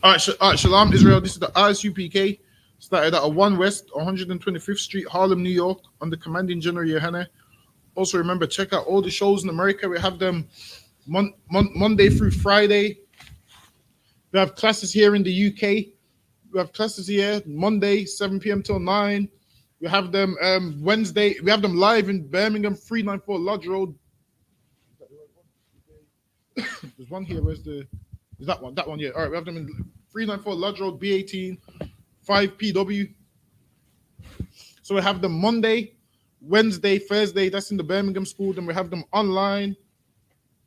All right, Shalom, Israel. This is the I.S.U.P.K. Started at 1 West, 125th Street, Harlem, New York, under Commanding General YAHANNA. Also, remember, check out all the shows in America. We have them Monday through Friday. We have classes here in the UK. We have classes here Monday, 7 p.m. till 9. We have them Wednesday. We have them live in Birmingham, 394 Lodge Road. There's one here. Where's the... Is that one? That one, yeah. All right, we have them in 394 Lodge Road, B18, 5 PW. So we have them Monday, Wednesday, Thursday. That's in the Birmingham school. Then we have them online.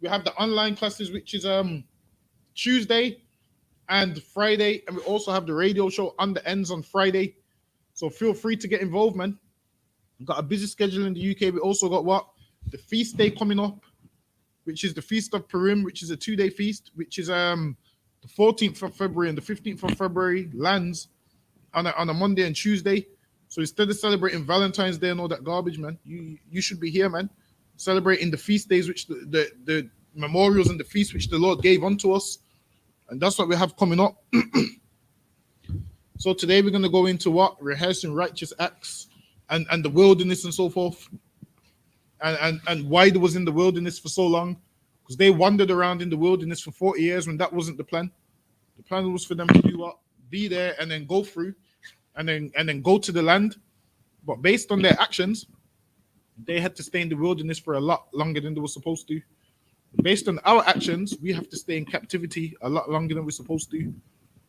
We have the online classes, which is Tuesday and Friday. And we also have the radio show on the ends on Friday. So feel free to get involved, man. We've got a busy schedule in the UK. We also got what? The feast day coming up, which is the Feast of Purim, which is a 2-day feast, which is the 14th of February and the 15th of February lands on a Monday and Tuesday. So instead of celebrating Valentine's Day and all that garbage, man, you should be here, man, celebrating the feast days, which the memorials and the feasts which the Lord gave unto us. And that's what we have coming up. So today we're going to go into what? Rehearsing righteous acts and the wilderness and so forth. And why they was in the wilderness for so long, because they wandered around in the wilderness for 40 years when that wasn't the plan. The plan was for them to do what? Be there and then go through and then go to the land. But based on their actions, they had to stay in the wilderness for a lot longer than they were supposed to. Based on our actions, we have to stay in captivity a lot longer than we're supposed to.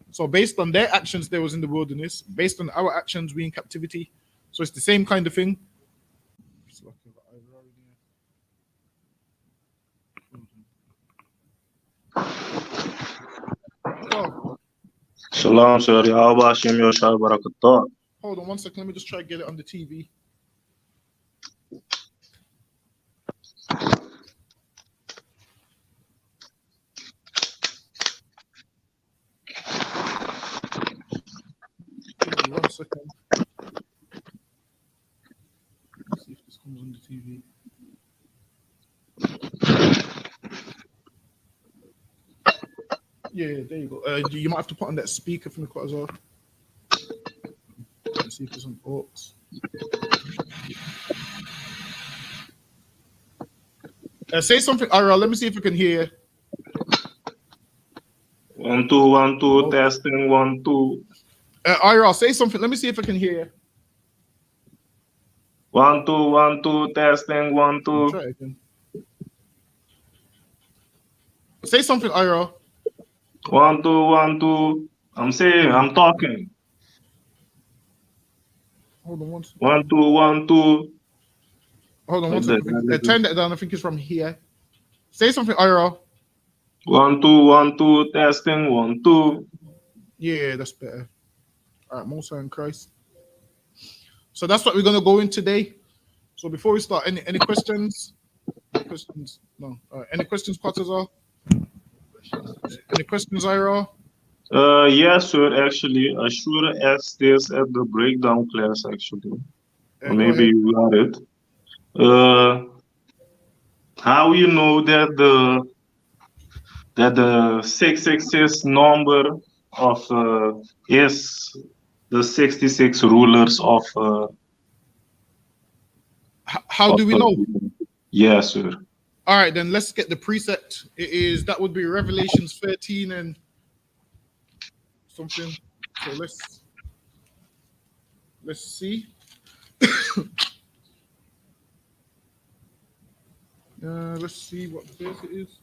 So based on their actions, they was in the wilderness. Based on our actions, we in captivity. So it's the same kind of thing. Shalom, sir. Yahweh Hashem Yoshai Barakatah. Hold on 1 second. Let me just try to get it on the TV. Give me 1 second. Let's see if this comes on the TV. Yeah, there you go. You might have to put on that speaker from the cut as well. Let's see if there's some aux. Say something, Ira. Let me see if we can hear. 1 2 1 2 testing 1 2. Ira, say something. Let me see if I can hear. 1 2 1 2 testing 1 2. Try it again. Say something, Ira. 1 2 1 2. I'm saying, I'm talking. Hold on 1 second. 1 2 1 2. Hold on 1 second. Turn that down. I think it's from here. Say something, Ira. 1 2 1 2 testing 1 2. Yeah, that's better. All right, Most High in Christ. So that's what we're gonna go in today. So before we start, any questions? Questions? No. All right. Any questions, Patazar? Any questions, Ira? Yes, sir. Actually, I should ask this at the breakdown class. Actually, maybe you got it. How you know that the 666 number of is the 66 rulers of? How do we know? Yes, sir. All right, then let's get the precept. That would be Revelations 13 and something. So let's see. Let's see what verse it is.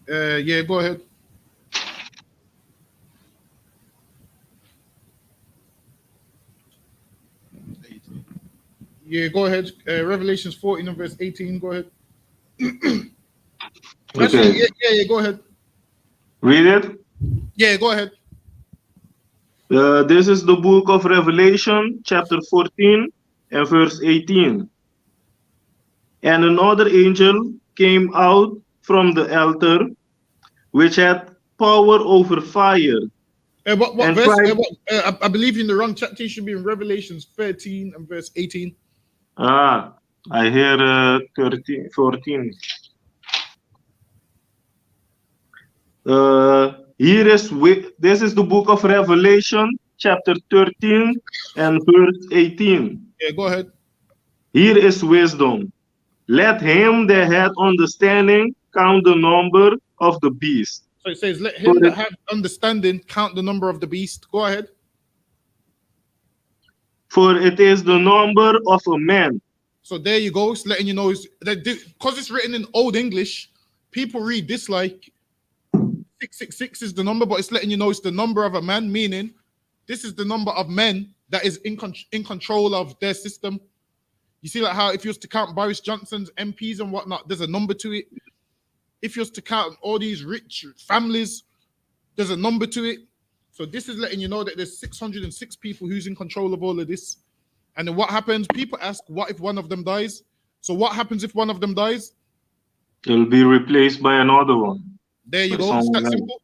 Yeah, go ahead. Yeah, go ahead. Revelations 14 and verse 18. Go ahead. Okay. Yeah, go ahead. Read it. Yeah, go ahead. This is the book of Revelation, chapter 14 and verse 18. And another angel came out from the altar, which had power over fire. What verse? I believe in the wrong chapter. It should be in Revelations 13 and verse 18. I hear 13, 14. Here is this is the book of Revelation, chapter 13 and verse 18. Yeah, go ahead. Here is wisdom. Let him that hath understanding count the number of the beast. So it says, let For him that it, have understanding count the number of the beast. Go ahead. for it is the number of a man. So there you go. It's letting you know because it's written in Old English. People read this like 666 is the number, but it's letting you know it's the number of a man, meaning this is the number of men that is in control of their system. You see, like how if you was to count Boris Johnson's MPs and whatnot, there's a number to it. If you was to count all these rich families, there's a number to it. So this is letting you know that there's 606 people who's in control of all of this. And then what happens? People ask, what if one of them dies? So what happens if one of them dies? It'll be replaced by another one. There you go. It's that simple.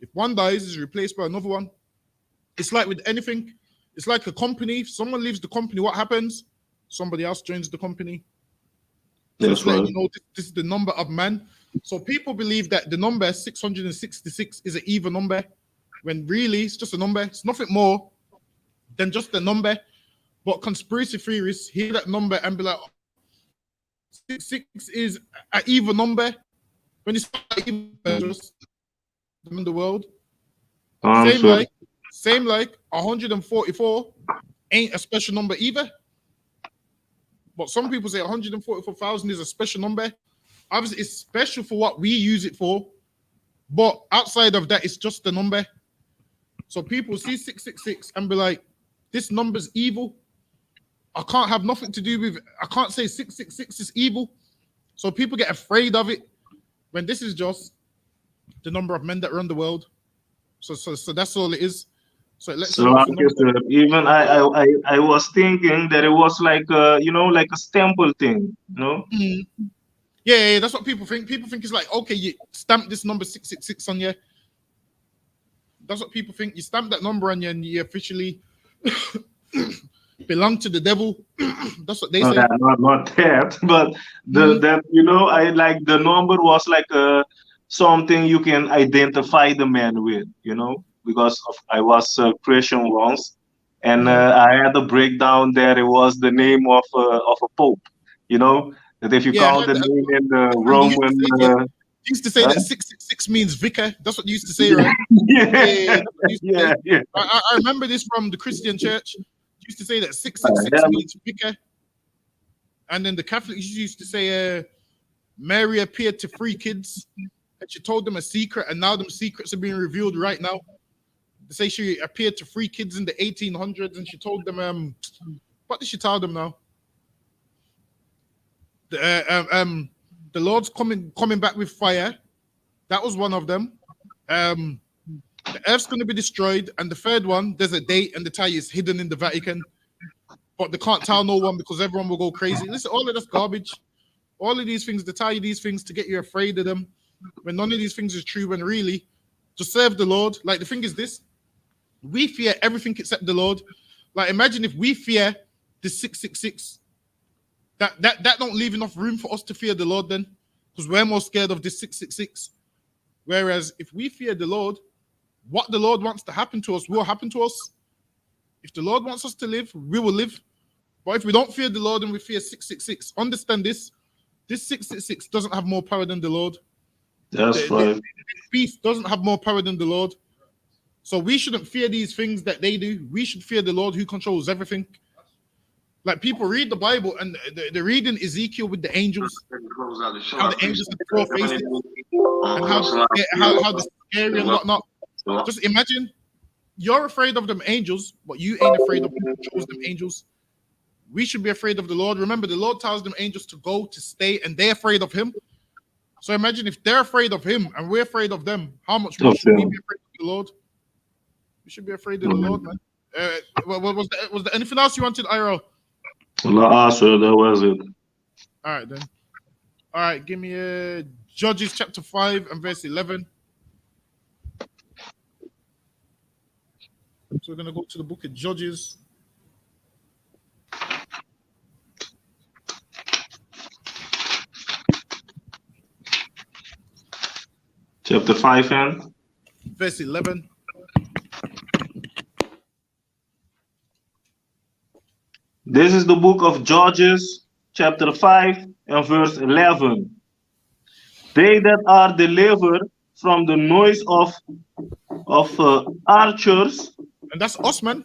If one dies, it's replaced by another one. It's like with anything. It's like a company. If someone leaves the company, what happens? Somebody else joins the company. That's right. You know, this is the number of man. So people believe that the number 666 is an even number, when really it's just a number. It's nothing more than just a number. But conspiracy theorists hear that number and be like, 66 is an even number. When it's not even, just in the world. Same like 144 ain't a special number either. But some people say 144,000 is a special number. Obviously, it's special for what we use it for. But outside of that, it's just a number. So people see 666 and be like, this number's evil. I can't have nothing to do with it. I can't say 666 is evil. So people get afraid of it when this is just the number of men that run the world. So that's all it is. So let's even I was thinking that it was like like a stample thing, Yeah, that's what people think. People think it's like, okay, you stamp this number 666 on you. That's what people think. You stamp that number on you and you officially belong to the devil. That's what they say. Not that, but that I like the number was like something you can identify the man with, because I was Christian once, and I had a breakdown there. It was the name of a pope, that if you count the name in the Roman. You used to say that 666 means vicar. That's what you used to say, right? Yeah. I remember this from the Christian church. You used to say that 666 means vicar. And then the Catholics used to say Mary appeared to 3 kids and she told them a secret, and now them secrets are being revealed right now. They say she appeared to 3 kids in the 1800s and she told them, what did she tell them now? The Lord's coming back with fire. That was one of them. The earth's going to be destroyed. And the third one, there's a date and the tie is hidden in the Vatican. But they can't tell no one because everyone will go crazy. Listen, all of that's garbage. All of these things, they tell you these things to get you afraid of them. When none of these things is true, when really, just serve the Lord. Like the thing is this, we fear everything except the Lord. Like imagine if we fear the 666. That don't leave enough room for us to fear the Lord then, because we're more scared of this 666. Whereas if we fear the Lord, what the Lord wants to happen to us will happen to us. If the Lord wants us to live, we will live. But if we don't fear the Lord and we fear 666, understand this 666 doesn't have more power than the Lord. That's right. The beast doesn't have more power than the Lord. So we shouldn't fear these things that they do. We should fear the Lord who controls everything. Like people read the Bible and they're reading Ezekiel with the angels, how the angels have 4 faces, and how they're scary and whatnot. Just imagine you're afraid of them angels, but you ain't afraid of who controls them angels. We should be afraid of the Lord. Remember, the Lord tells them angels to go, to stay, and they're afraid of him. So imagine if they're afraid of him and we're afraid of them, how much more should we be afraid of the Lord? We should be afraid of the Lord, man. Was there anything else you wanted, Iro? So that was it. All right, then. All right, give me Judges chapter 5 and verse 11. So we're going to go to the book of Judges. Chapter 5 and verse 11. this is the book of Judges, chapter 5 and verse 11. They that are delivered from the noise of archers And that's us, man.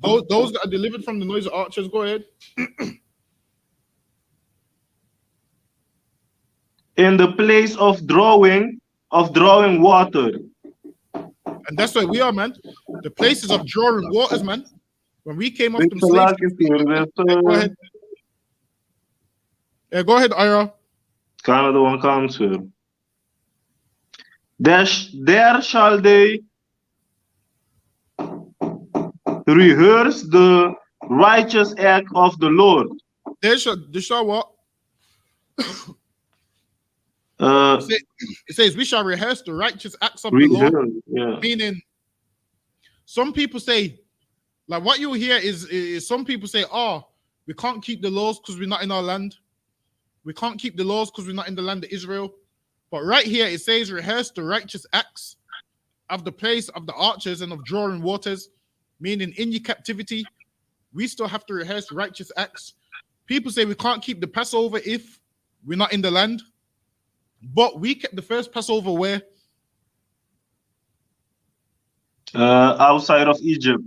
Those that are delivered from the noise of archers. Go ahead. in the place of drawing water. And that's where we are, man. The places of drawing waters, man. When we came off Weet them je, slave laat ships. ik hier, Go ahead. Yeah, go ahead, Ira. Canada one council. There shall they rehearse the righteous act of the Lord. There shall what? It says we shall rehearse the righteous acts of the Lord. Yeah. Meaning, some people say, like what you'll hear is some people say, oh, we can't keep the laws because we're not in our land. We can't keep the laws because we're not in the land of Israel. But right here it says, rehearse the righteous acts of the place of the archers and of drawing waters. Meaning, in your captivity, we still have to rehearse righteous acts. People say we can't keep the Passover if we're not in the land. But we kept the first Passover where? Outside of Egypt.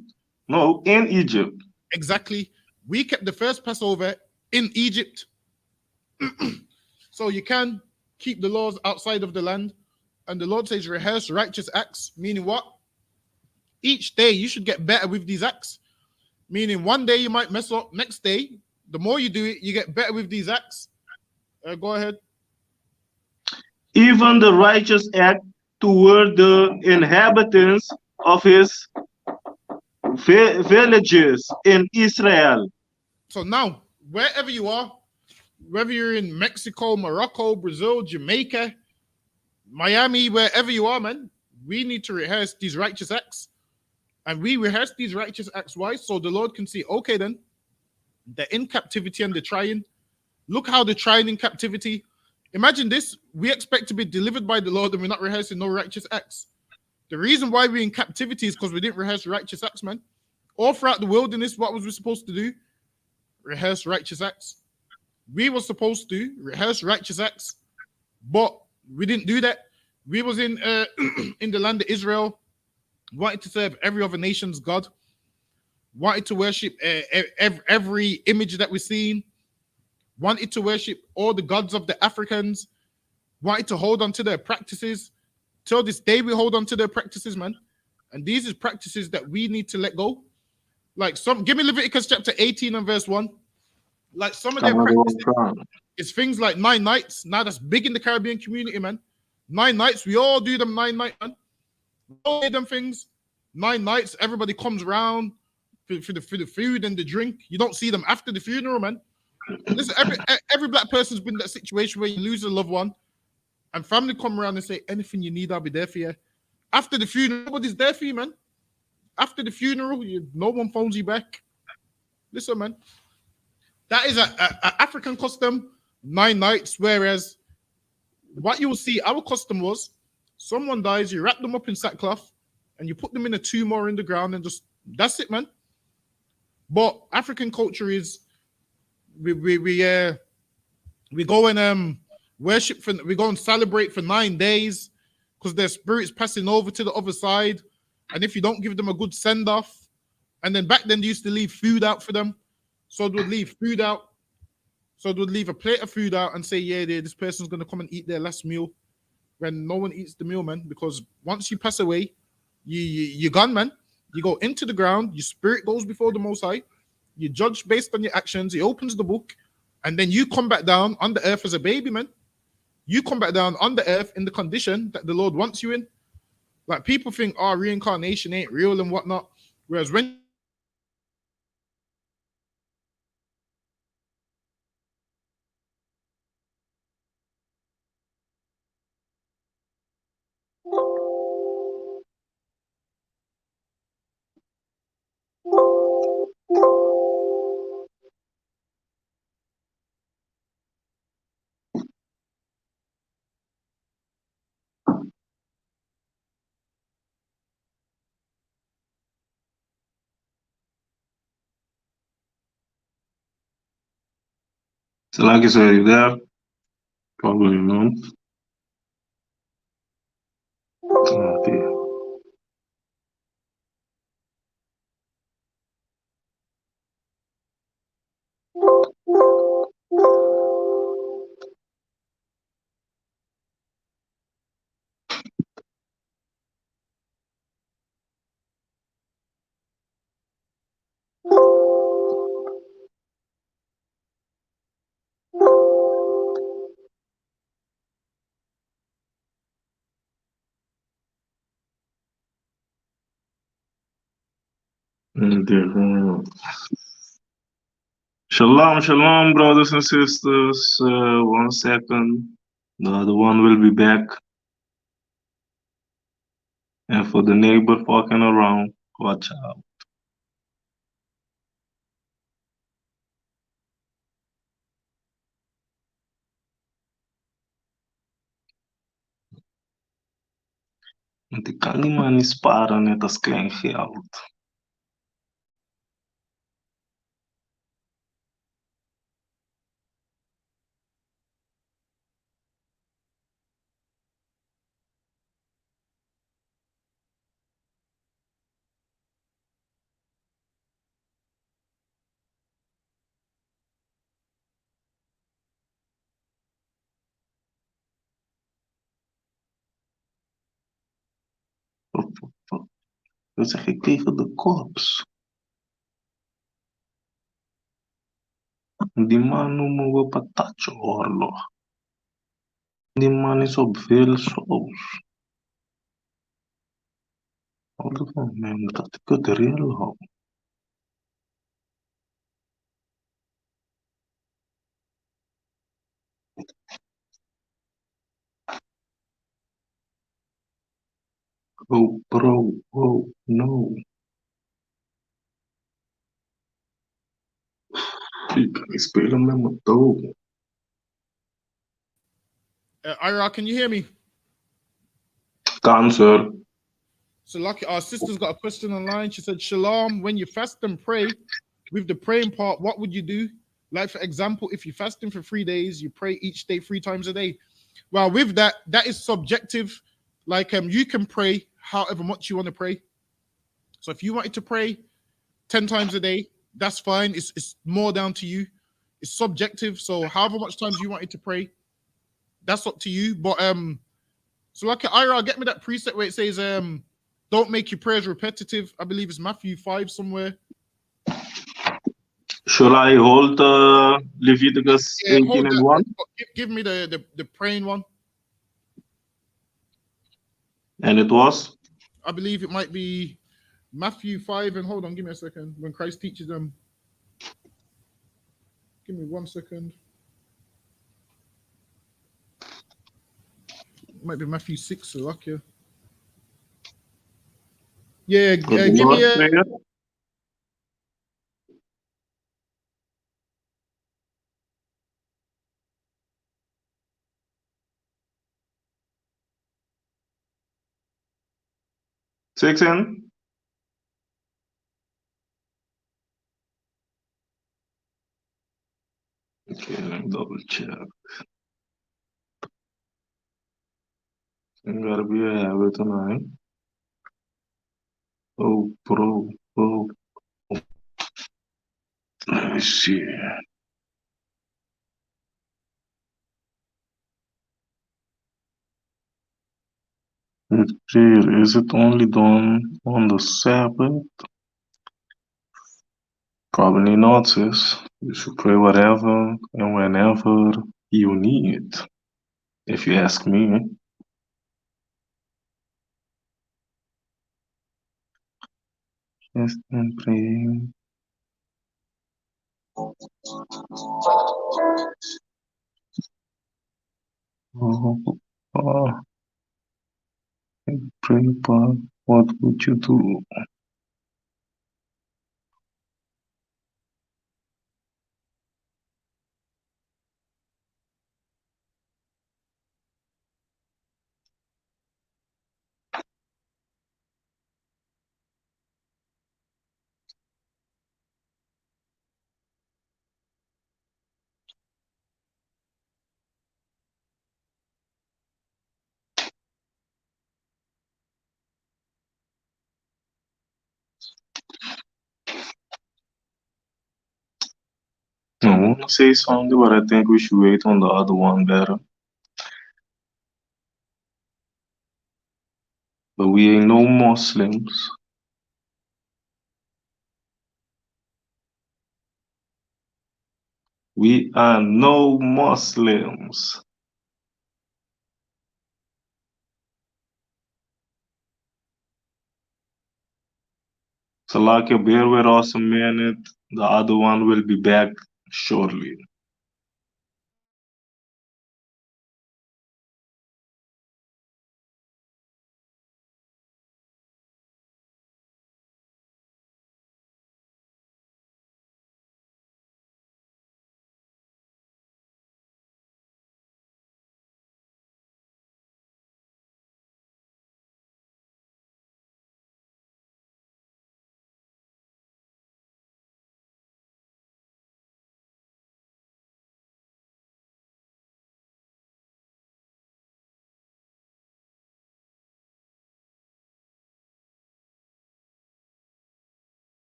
No, in Egypt. Exactly. We kept the first Passover in Egypt. So you can keep the laws outside of the land. And the Lord says, rehearse righteous acts. Meaning what? Each day you should get better with these acts. Meaning one day you might mess up. Next day, the more you do it, you get better with these acts. Go ahead. Even the righteous act toward the inhabitants of his villages in Israel. So now, wherever you are, whether you're in Mexico, Morocco, Brazil, Jamaica, Miami, wherever you are, man, we need to rehearse these righteous acts. And we rehearse these righteous acts. Why? So the Lord can see, okay, then, they're in captivity and they're trying. Look how they're trying in captivity. Imagine this. We expect to be delivered by the Lord and we're not rehearsing no righteous acts. The reason why we're in captivity is because we didn't rehearse righteous acts, man. All throughout the wilderness, what was we supposed to do? Rehearse righteous acts. We were supposed to rehearse righteous acts, but we didn't do that. We was in in the land of Israel, wanted to serve every other nation's God, wanted to worship every image that we're seeing, wanted to worship all the gods of the Africans, wanted to hold on to their practices. Till this day, we hold on to their practices, man. And these are practices that we need to let go. Like give me Leviticus chapter 18 and verse 1. Like some of their practices is things like 9 nights. Now that's big in the Caribbean community, man. 9 nights, we all do them 9 nights, man. We all do them things. 9 nights, everybody comes around for the food and the drink. You don't see them after the funeral, man. Listen, every black person's been in that situation where you lose a loved one and family come around and say, anything you need, I'll be there for you. After the funeral, nobody's there for you, man. After the funeral, no one phones you back. Listen, man. That is an African custom, 9 nights, whereas what you will see, our custom was someone dies, you wrap them up in sackcloth, and you put them in a tomb or in the ground, and just that's it, man. But African culture is we go and worship for, we go and celebrate for 9 days because their spirit's passing over to the other side, and if you don't give them a good send off, and then back then they used to leave food out for them. So they would leave food out. So they would leave a plate of food out and say, yeah, this person's going to come and eat their last meal. When no one eats the meal, man, because once you pass away, you're gone, man. You go into the ground, your spirit goes before the Most High. You judge based on your actions. He opens the book, and then you come back down on the earth as a baby, man. You come back down on the earth in the condition that the Lord wants you in. Like people think, oh, reincarnation ain't real and whatnot. Whereas when Salaki, are you there? Probably not. Okay. Shalom, shalom, brothers and sisters. 1 second. The other one will be back. And for the neighbor walking around, watch out. Want die kan die man niet sparen net als klein geld. Dat zeg ik tegen de cops. Die man noemen we patatje oorlog. Die man is op veel saus. Hou van mij, dat ik het reëel hou. Oh bro, oh no. Ik kan niet spelen met mijn dood. Ira, can you hear me? Cancer. So lucky, our sister's got a question online. She said, Shalom, when you fast and pray, with the praying part, what would you do? Like, for example, if you're fasting for 3 days, you pray each day 3 times a day. Well, with that, that is subjective. Like, you can pray however much you want to pray. So if you wanted to pray 10 times a day, that's fine. It's more down to you. It's subjective. So however much times you wanted to pray, that's up to you. But so like Ira, get me that preset where it says don't make your prayers repetitive. I believe it's Matthew 5 somewhere. Shall I hold Leviticus 18 and 1? Give me the praying one. And it was? I believe it might be Matthew 5 and hold on, give me a second. When Christ teaches them. Give me 1 second. It might be Matthew 6, so lucky. Yeah, give me a prayer? Six in? Okay, let me double check. It gotta be a habit tonight. Oh, bro. Oh. Let me see. It's clear. Is it only done on the Sabbath? Probably not, sis. You should pray whatever and whenever you need, if you ask me. Just and pray. Oh, pray, but what would you do? I want to say something, but I think we should wait on the other one better. But we ain't no Muslims. We are no Muslims. Salakia, bear with us a minute. The other one will be back shortly.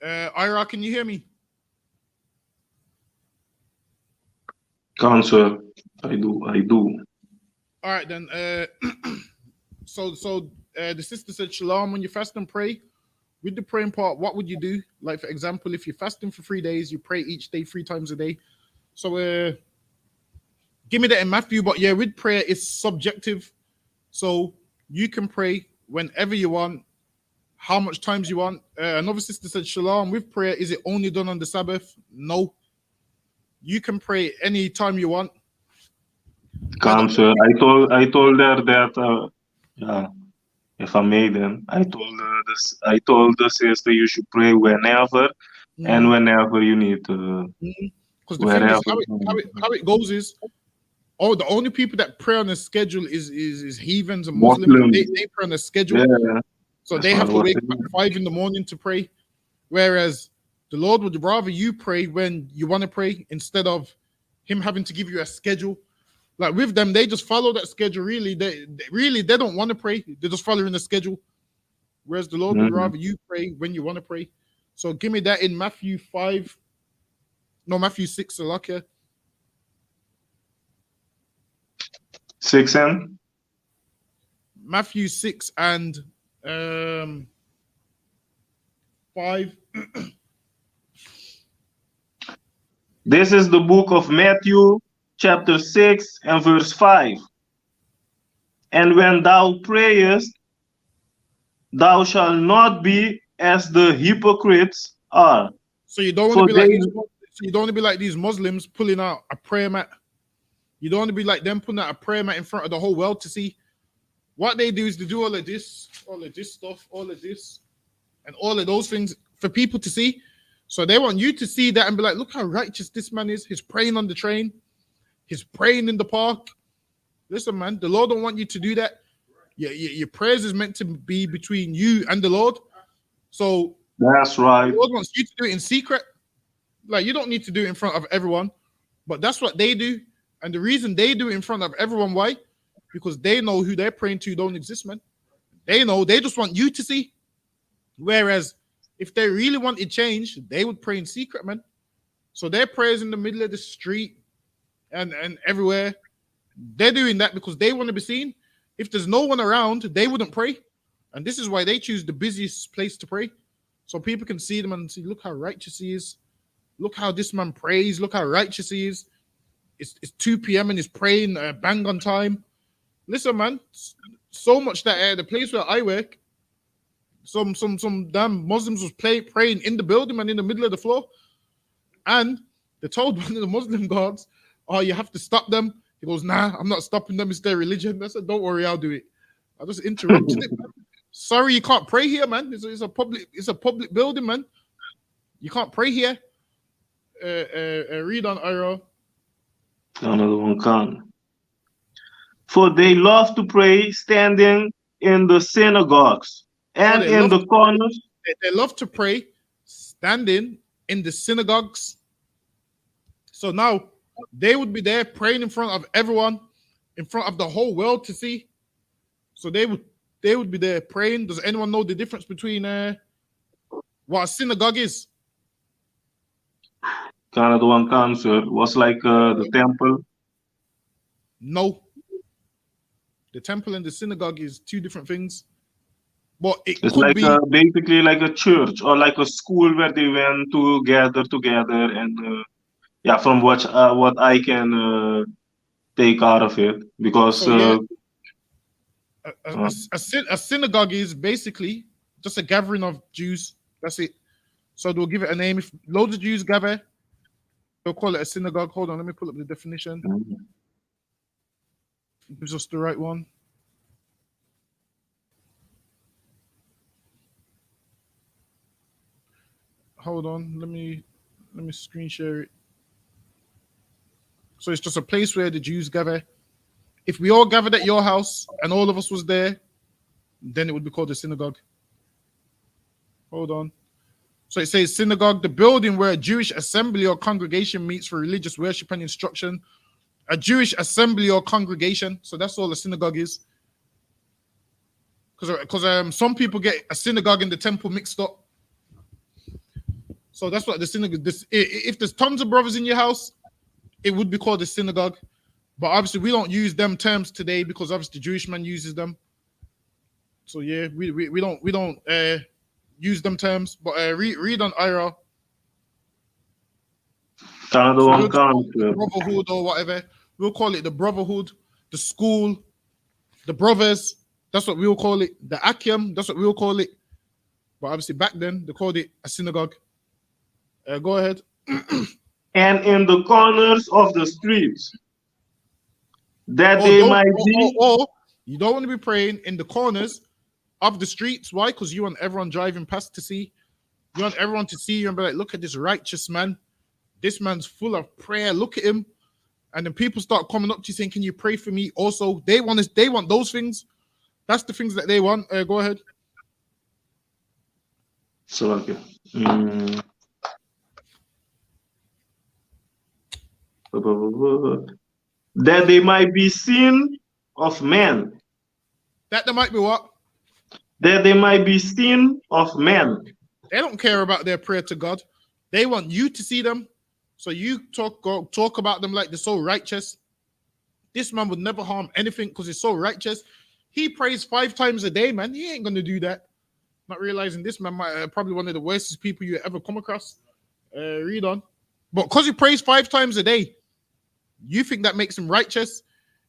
Ira, can you hear me? Cancer. I do. All right then. So the sister said, Shalom, when you fast and pray, with the praying part, what would you do? Like, for example, if you're fasting for 3 days, you pray each day 3 times a day. So give me that in Matthew, but yeah, with prayer, it's subjective. So you can pray whenever you want, how much times you want. Another sister said, Shalom, with prayer, is it only done on the Sabbath? No. You can pray any time you want. Cancer. I told her that yeah, if I made them, I told the sister you should pray whenever and whenever you need to. Because the thing is, Wherever. how it goes is, the only people that pray on a schedule is heathens and Muslims. They pray on a schedule. Yeah. So they have to wake up at 5 in the morning to pray. Whereas the Lord would rather you pray when you want to pray instead of him having to give you a schedule. Like with them, they just follow that schedule. Really, they don't want to pray. They're just following the schedule. Whereas the Lord would rather you pray when you want to pray. So give me that in Matthew 6, Salakia. 6 and? Matthew 6 and 5. This is the book of Matthew, chapter 6 and verse 5. And when thou prayest, thou shalt not be as the hypocrites are. So you don't want to be like these Muslims pulling out a prayer mat. You don't want to be like them putting out a prayer mat in front of the whole world to see. What they do is they do all of this stuff, all of this, and all of those things for people to see. So they want you to see that and be like, look how righteous this man is. He's praying on the train. He's praying in the park. Listen, man, the Lord don't want you to do that. Your prayers is meant to be between you and the Lord. So that's right. The Lord wants you to do it in secret. Like, you don't need to do it in front of everyone, but that's what they do. And the reason they do it in front of everyone, why? Because they know who they're praying to don't exist, man. They know, they just want you to see. Whereas if they really wanted change, they would pray in secret, man. So their prayers in the middle of the street and everywhere, they're doing that because they want to be seen. If there's no one around, they wouldn't pray. And this is why they choose the busiest place to pray. So people can see them and see, look how righteous he is. Look how this man prays. Look how righteous he is. It's 2 p.m. and he's praying bang on time. Listen, man, so much that the place where I work, some damn Muslims was praying in the building and in the middle of the floor. And they told one of the Muslim guards, oh, you have to stop them. He goes, nah, I'm not stopping them. It's their religion. I said, don't worry, I'll do it. I just interrupted it. Sorry, you can't pray here, man. It's a public building, man. You can't pray here. Read on Ira. Another one can. For they love to pray standing in the synagogues and in the corners. They love to pray standing in the synagogues. So now they would be there praying in front of everyone, in front of the whole world to see. So they would be there praying. Does anyone know the difference between what a synagogue is? Canada one cancer was like the temple. No, the temple and the synagogue is two different things, but it It's could like be. basically like a church or like a school where they went to gather together and yeah, from what I can take out of it because So yeah, uh, a synagogue is basically just a gathering of Jews. That's it. So they'll give it a name. If loads of Jews gather, they'll call it a synagogue. Hold on, let me pull up the definition. It gives us the right one. Hold on, let me screen share it. So it's just a place where the Jews gather. If we all gathered at your house and all of us was there, then it would be called a synagogue. Hold on. So it says synagogue, the building where a Jewish assembly or congregation meets for religious worship and instruction. A Jewish assembly or congregation. So that's all a synagogue is. Because some people get a synagogue and the temple mixed up. So that's what the synagogue. If there's tons of brothers in your house, it would be called a synagogue. But obviously, we don't use them terms today because obviously the Jewish man uses them. So yeah, we don't use them terms. But read on IRA. Canada So one we'll just call it the cancer. brotherhood or whatever. We'll call it the brotherhood, the school, the brothers. That's what we'll call it. The Akim. That's what we'll call it. But obviously back then they called it a synagogue. Go ahead. And in the corners of the streets, that they might be. Or you don't want to be praying in the corners of the streets. Why? Because you want everyone driving past to see. You want everyone to see you and be like, look at this righteous man. This man's full of prayer. Look at him. And then people start coming up to you saying, can you pray for me? Also, they want those things. That's the things that they want. Go ahead. So okay. That they might be seen of men. That there might be what? That they might be seen of men. They don't care about their prayer to God. They want you to see them. So you talk about them like they're so righteous. This man would never harm anything because he's so righteous. He prays 5 times a day, man. He ain't going to do that. Not realizing this man might probably one of the worstest people you ever come across. Read on. But because he prays 5 times a day, you think that makes him righteous?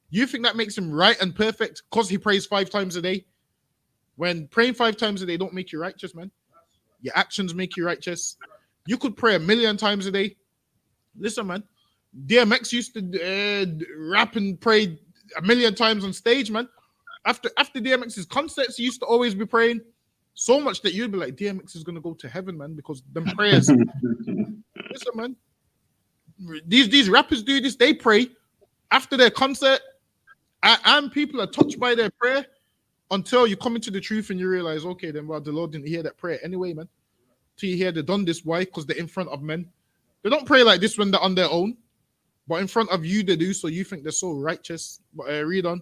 You think that makes him right and perfect because he prays 5 times a day? When praying 5 times a day don't make you righteous, man. Your actions make you righteous. You could pray 1,000,000 times a day. Listen, man. DMX used to rap and pray 1,000,000 times on stage, man. After DMX's concerts, he used to always be praying so much that you'd be like, DMX is gonna go to heaven, man, because them prayers. Listen, man. These rappers do this. They pray after their concert, and people are touched by their prayer until you come into the truth and you realize, okay, then well, the Lord didn't hear that prayer anyway, man. Till you hear they done this, why? Because they're in front of men. They don't pray like this when they're on their own, but in front of you they do. So you think they're so righteous. But read on.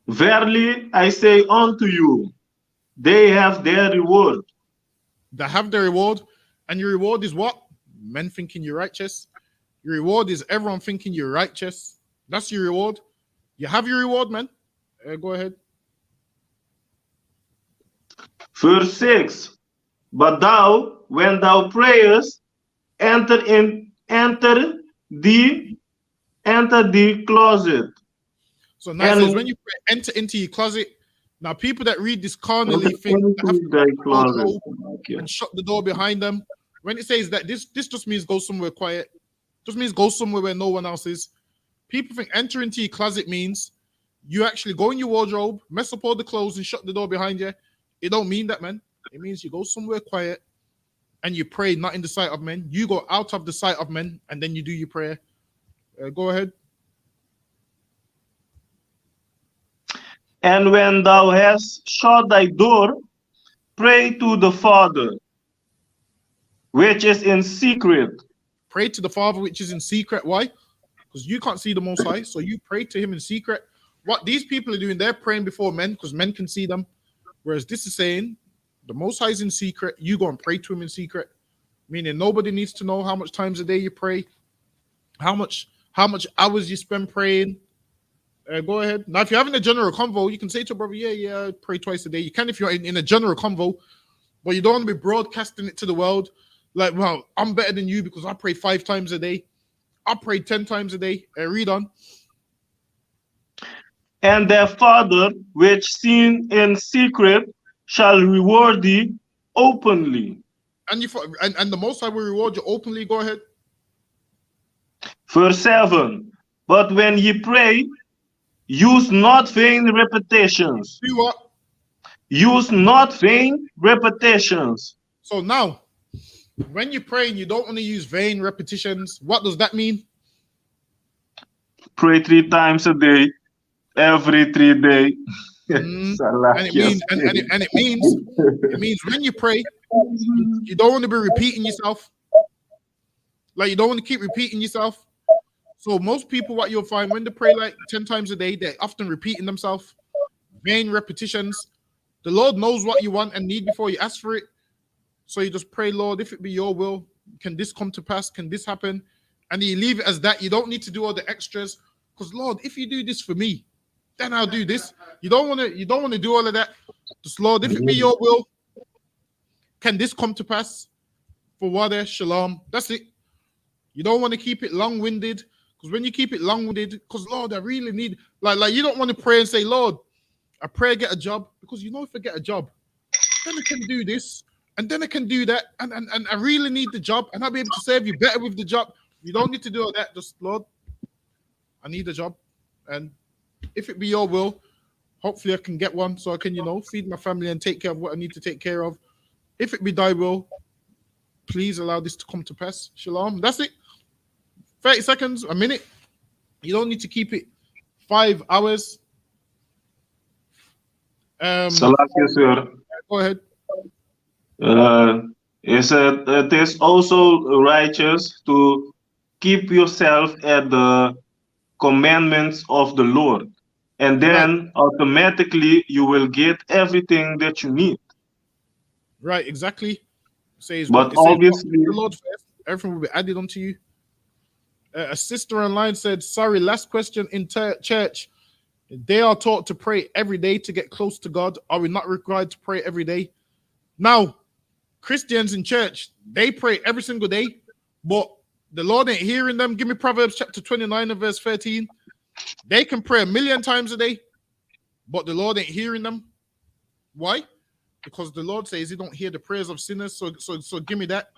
Verily I say unto you, they have their reward. They have their reward, and your reward is what? Men thinking you're righteous. Your reward is everyone thinking you're righteous. That's your reward. You have your reward, man. Go ahead. Verse 6. But thou, when thou prayest, enter the closet. So now it says when you pray, enter into your closet. Now people that read this carnally think they have to thy closet. and shut the door behind them. When it says that this just means go somewhere quiet. Just means go somewhere where no one else is. People think enter into your closet means you actually go in your wardrobe, mess up all the clothes and shut the door behind you. It don't mean that, man. It means you go somewhere quiet and you pray not in the sight of men. You go out of the sight of men and then you do your prayer. Go ahead. And when thou hast shut thy door, pray to the Father, which is in secret. Pray to the Father, which is in secret. Why? Because you can't see the Most High. So you pray to him in secret. What these people are doing, they're praying before men because men can see them. Whereas this is saying, The Most High is in secret. You go and pray to him in secret. Meaning nobody needs to know how much times a day you pray, how much hours you spend praying. Go ahead. Now, if you're having a general convo, you can say to a brother, yeah, I pray twice a day. You can if you're in a general convo, but you don't want to be broadcasting it to the world. Like, well, I'm better than you because I pray 5 times a day. I pray 10 times a day. Read on. And their Father, which seen in secret, shall reward thee openly. And and the Most High will reward you openly. Go ahead. Verse 7. But when ye pray, use not vain repetitions. Do what? Use not vain repetitions. So now, when you're praying, you don't want to use vain repetitions. What does that mean? Pray 3 times a day, every 3 days. And it means when you pray, you don't want to be repeating yourself. Like, you don't want to keep repeating yourself. So most people, what you'll find when they pray like 10 times a day, they're often repeating themselves. Vain repetitions. The Lord knows what you want and need before you ask for it. So you just pray, Lord, if it be your will, can this come to pass? Can this happen? And you leave it as that. You don't need to do all the extras. Because Lord, if you do this for me, then I'll do this. You don't want to do all of that. Just, Lord, if it be your will, can this come to pass? For water, shalom. That's it. You don't want to keep it long-winded. Because when you keep it long-winded, because Lord, I really need, like you don't want to pray and say, Lord, I pray I get a job. Because you know if I get a job, then I can do this. And then I can do that. And I really need the job. And I'll be able to serve you better with the job. You don't need to do all that. Just, Lord, I need a job. And if it be your will, hopefully I can get one so I can, feed my family and take care of what I need to take care of. If it be thy will, please allow this to come to pass. Shalom. That's it. 30 seconds, a minute. You don't need to keep it 5 hours. Salakia, sir. Go ahead. It is also righteous to keep yourself at the commandments of the Lord. And then automatically you will get everything that you need. Right, exactly. It says, but obviously, the Lord first, everything will be added unto you. A sister online said, sorry, last question in church. They are taught to pray every day to get close to God. Are we not required to pray every day? Now, Christians in church, they pray every single day, but the Lord ain't hearing them. Give me Proverbs chapter 29 and verse 13. They can pray 1,000,000 times a day, but the Lord ain't hearing them. Why? Because the Lord says he don't hear the prayers of sinners. So give me that.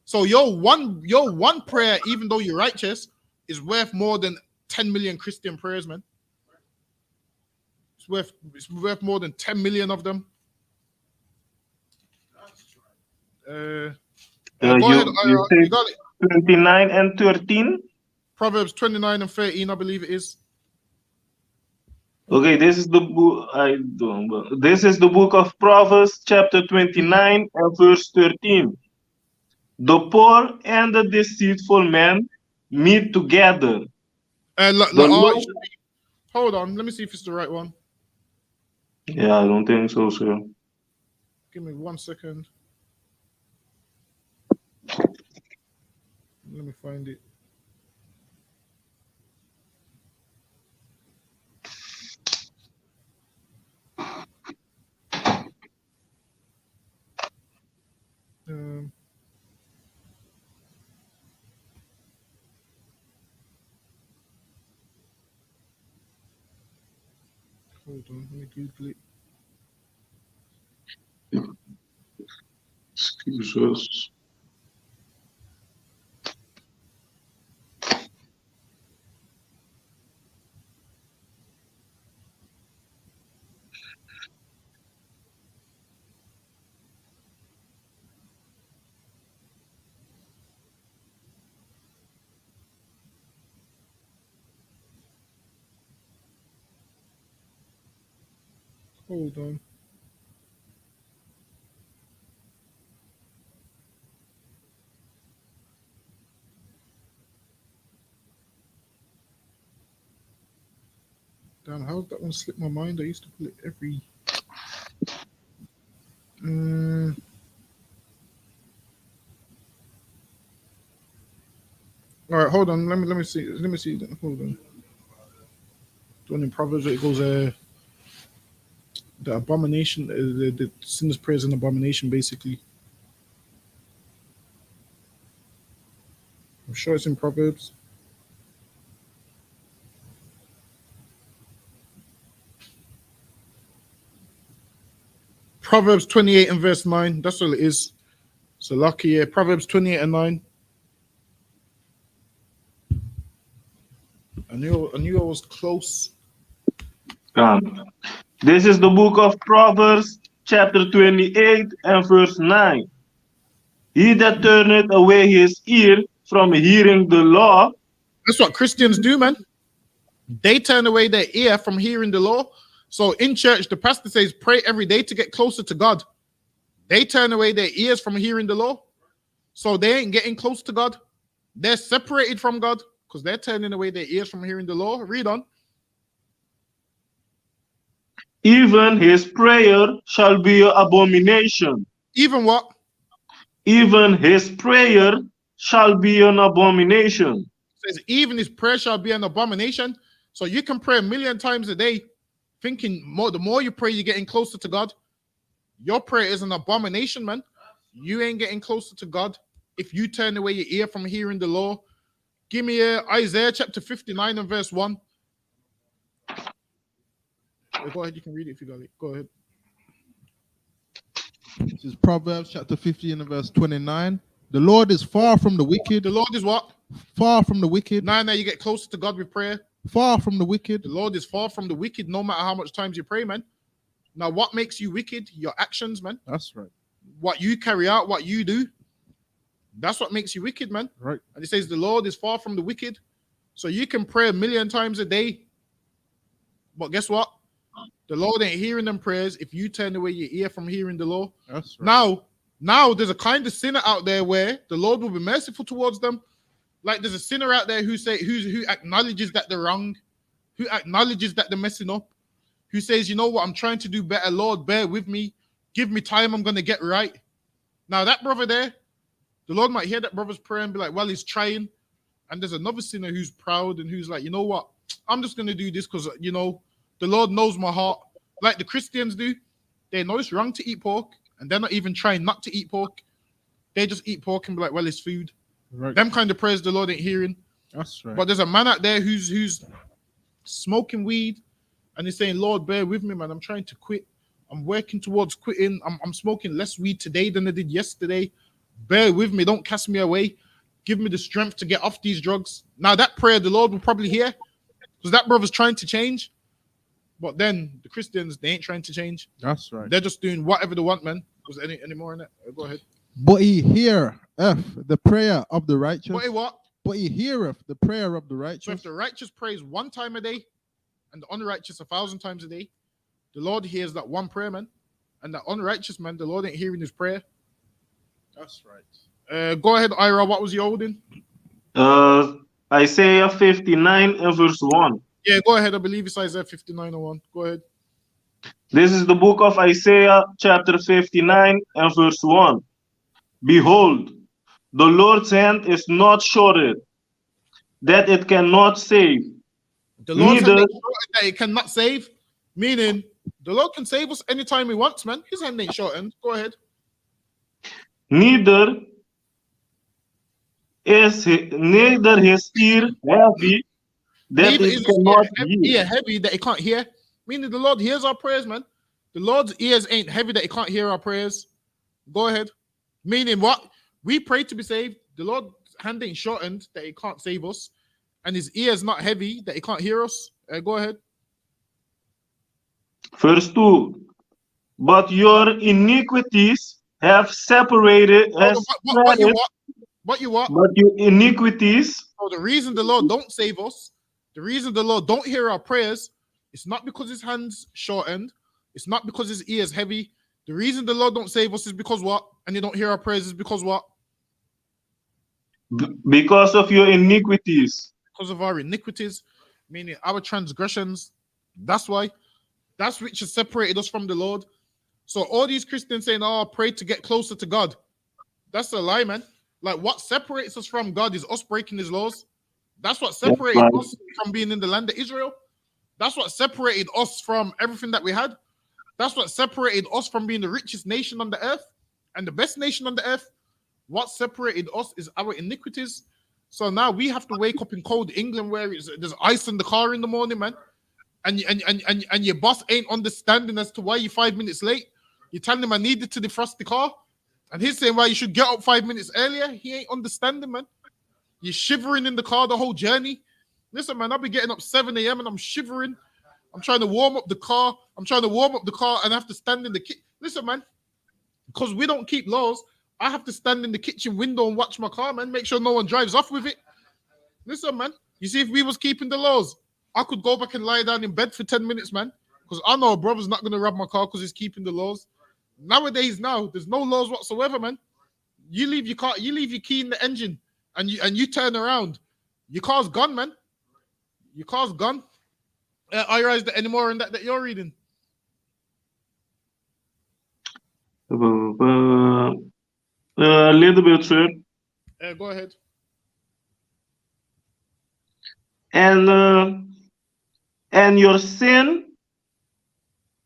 So your one prayer, even though you're righteous, is worth more than 10 million Christian prayers, man. It's worth more than 10 million of them. Go ahead. You got it. 29 and 13. Proverbs 29 and 13, I believe it is. Okay, this is the book. This is the book of Proverbs, chapter 29 and verse 13. The poor and the deceitful man meet together. Hold on, let me see if it's the right one. Yeah, I don't think so, sir. Give me 1 second. Let me find it. Hold on, let me Google it. Excuse us. Hold on. Damn, how did that one slip my mind? I used to pull it every. All right, hold on. Let me see. Let me see. Hold on. The one in Proverbs it goes the abomination, the sinner's prayer is an abomination, basically. I'm sure it's in Proverbs. Proverbs 28 and verse 9. That's all it is. So lucky, yeah. Proverbs 28 and 9. I knew I was close. This is the book of Proverbs, chapter 28 and verse 9. He that turneth away his ear from hearing the law. That's what Christians do, man. They turn away their ear from hearing the law. So in church, the pastor says, pray every day to get closer to God. They turn away their ears from hearing the law. So they ain't getting close to God. They're separated from God because they're turning away their ears from hearing the law. Read on. Even his prayer shall be an abomination. Even what? Even his prayer shall be an abomination. It says, even his prayer shall be an abomination. So you can pray 1,000,000 times a day, thinking the more you pray, you're getting closer to God. Your prayer is an abomination, man. You ain't getting closer to God if you turn away your ear from hearing the law. Give me Isaiah chapter 59 and verse 1. Go ahead, you can read it if you got it. Go ahead. This is Proverbs chapter 15 and verse 29. The Lord is far from the wicked. The Lord is what? Far from the wicked. Now you get closer to God with prayer. Far from the wicked. The Lord is far from the wicked, no matter how much times you pray, man. Now, what makes you wicked? Your actions, man. That's right. What you carry out, what you do. That's what makes you wicked, man. Right. And it says the Lord is far from the wicked. So you can pray 1,000,000 times a day. But guess what? The Lord ain't hearing them prayers if you turn away your ear from hearing the law. That's right. Now there's a kind of sinner out there where the Lord will be merciful towards them. Like there's a sinner out there who acknowledges that they're wrong, who acknowledges that they're messing up, who says, you know what, I'm trying to do better. Lord, bear with me. Give me time. I'm going to get right. Now that brother there, the Lord might hear that brother's prayer and be like, well, he's trying. And there's another sinner who's proud and who's like, you know what, I'm just going to do this because, you know, the Lord knows my heart. Like the Christians do. They know it's wrong to eat pork and they're not even trying not to eat pork. They just eat pork and be like, well, it's food. Right. Them kind of prayers the Lord ain't hearing. That's right. But there's a man out there who's smoking weed and he's saying, Lord, bear with me, man. I'm trying to quit. I'm working towards quitting. I'm smoking less weed today than I did yesterday. Bear with me. Don't cast me away. Give me the strength to get off these drugs. Now that prayer the Lord will probably hear because that brother's trying to change. But then the Christians, they ain't trying to change. That's right. They're just doing whatever they want, man. Was there any more in it? Go ahead. But he heareth the prayer of the righteous. But what? But he heareth the prayer of the righteous. So if the righteous prays 1 time a day and the unrighteous 1,000 times a day, the Lord hears that one prayer, man. And that unrighteous man, the Lord ain't hearing his prayer. That's right. Go ahead, Ira. What was your holding? Isaiah 59 and verse 1. Yeah, go ahead. I believe it's Isaiah 59 and 1. Go ahead. This is the book of Isaiah, chapter 59 and verse 1. Behold, the Lord's hand is not shorted, that it cannot save. The Lord's hand ain't shortened that it cannot save, meaning the Lord can save us anytime he wants, man. His hand ain't shortened. Go ahead. Neither his ear heavy, that Neither it cannot hear. heavy that it can't hear. Meaning the Lord hears our prayers, man. The Lord's ears ain't heavy that it can't hear our prayers. Go ahead. Meaning what? We pray to be saved. The Lord's hand ain't shortened that it can't save us. And his ears not heavy that it can't hear us. Go ahead. Verse 2. But your iniquities have separated us. What you what? But your iniquities. So the reason the Lord don't save us, the reason the Lord don't hear our prayers, it's not because his hands shortened. It's not because his ears heavy. The reason the Lord don't save us is because what? And he don't hear our prayers is because what? Because of your iniquities. Because of our iniquities, meaning our transgressions. That's why. That's which has separated us from the Lord. So all these Christians saying, "Oh, pray to get closer to God," that's a lie, man. Like, what separates us from God is us breaking His laws. That's what That's separated right. us from being in the land of Israel. That's what separated us from everything that we had. That's what separated us from being the richest nation on the earth and the best nation on the earth. What separated us is our iniquities. So now we have to wake up in cold England where there's ice in the car in the morning, man. And your boss ain't understanding as to why you're 5 minutes late. You tell him I needed to defrost the car, and he's saying why you should get up 5 minutes earlier. He ain't understanding, man. You're shivering in the car the whole journey. Listen, man, I'll be getting up 7 a.m. and I'm shivering. I'm trying to warm up the car. And I have to stand in the kitchen. Listen, man, because we don't keep laws, I have to stand in the kitchen window and watch my car, man. Make sure no one drives off with it. Listen, man, you see, if we was keeping the laws, I could go back and lie down in bed for 10 minutes, man. Because I know a brother's not going to rob my car because he's keeping the laws. Nowadays, there's no laws whatsoever, man. You leave your car, you leave your key in the engine, and you turn around. Your car's gone, man. Your car's gone. Ira, is there any more in that you're reading? A little bit, sir. Go ahead. And your sin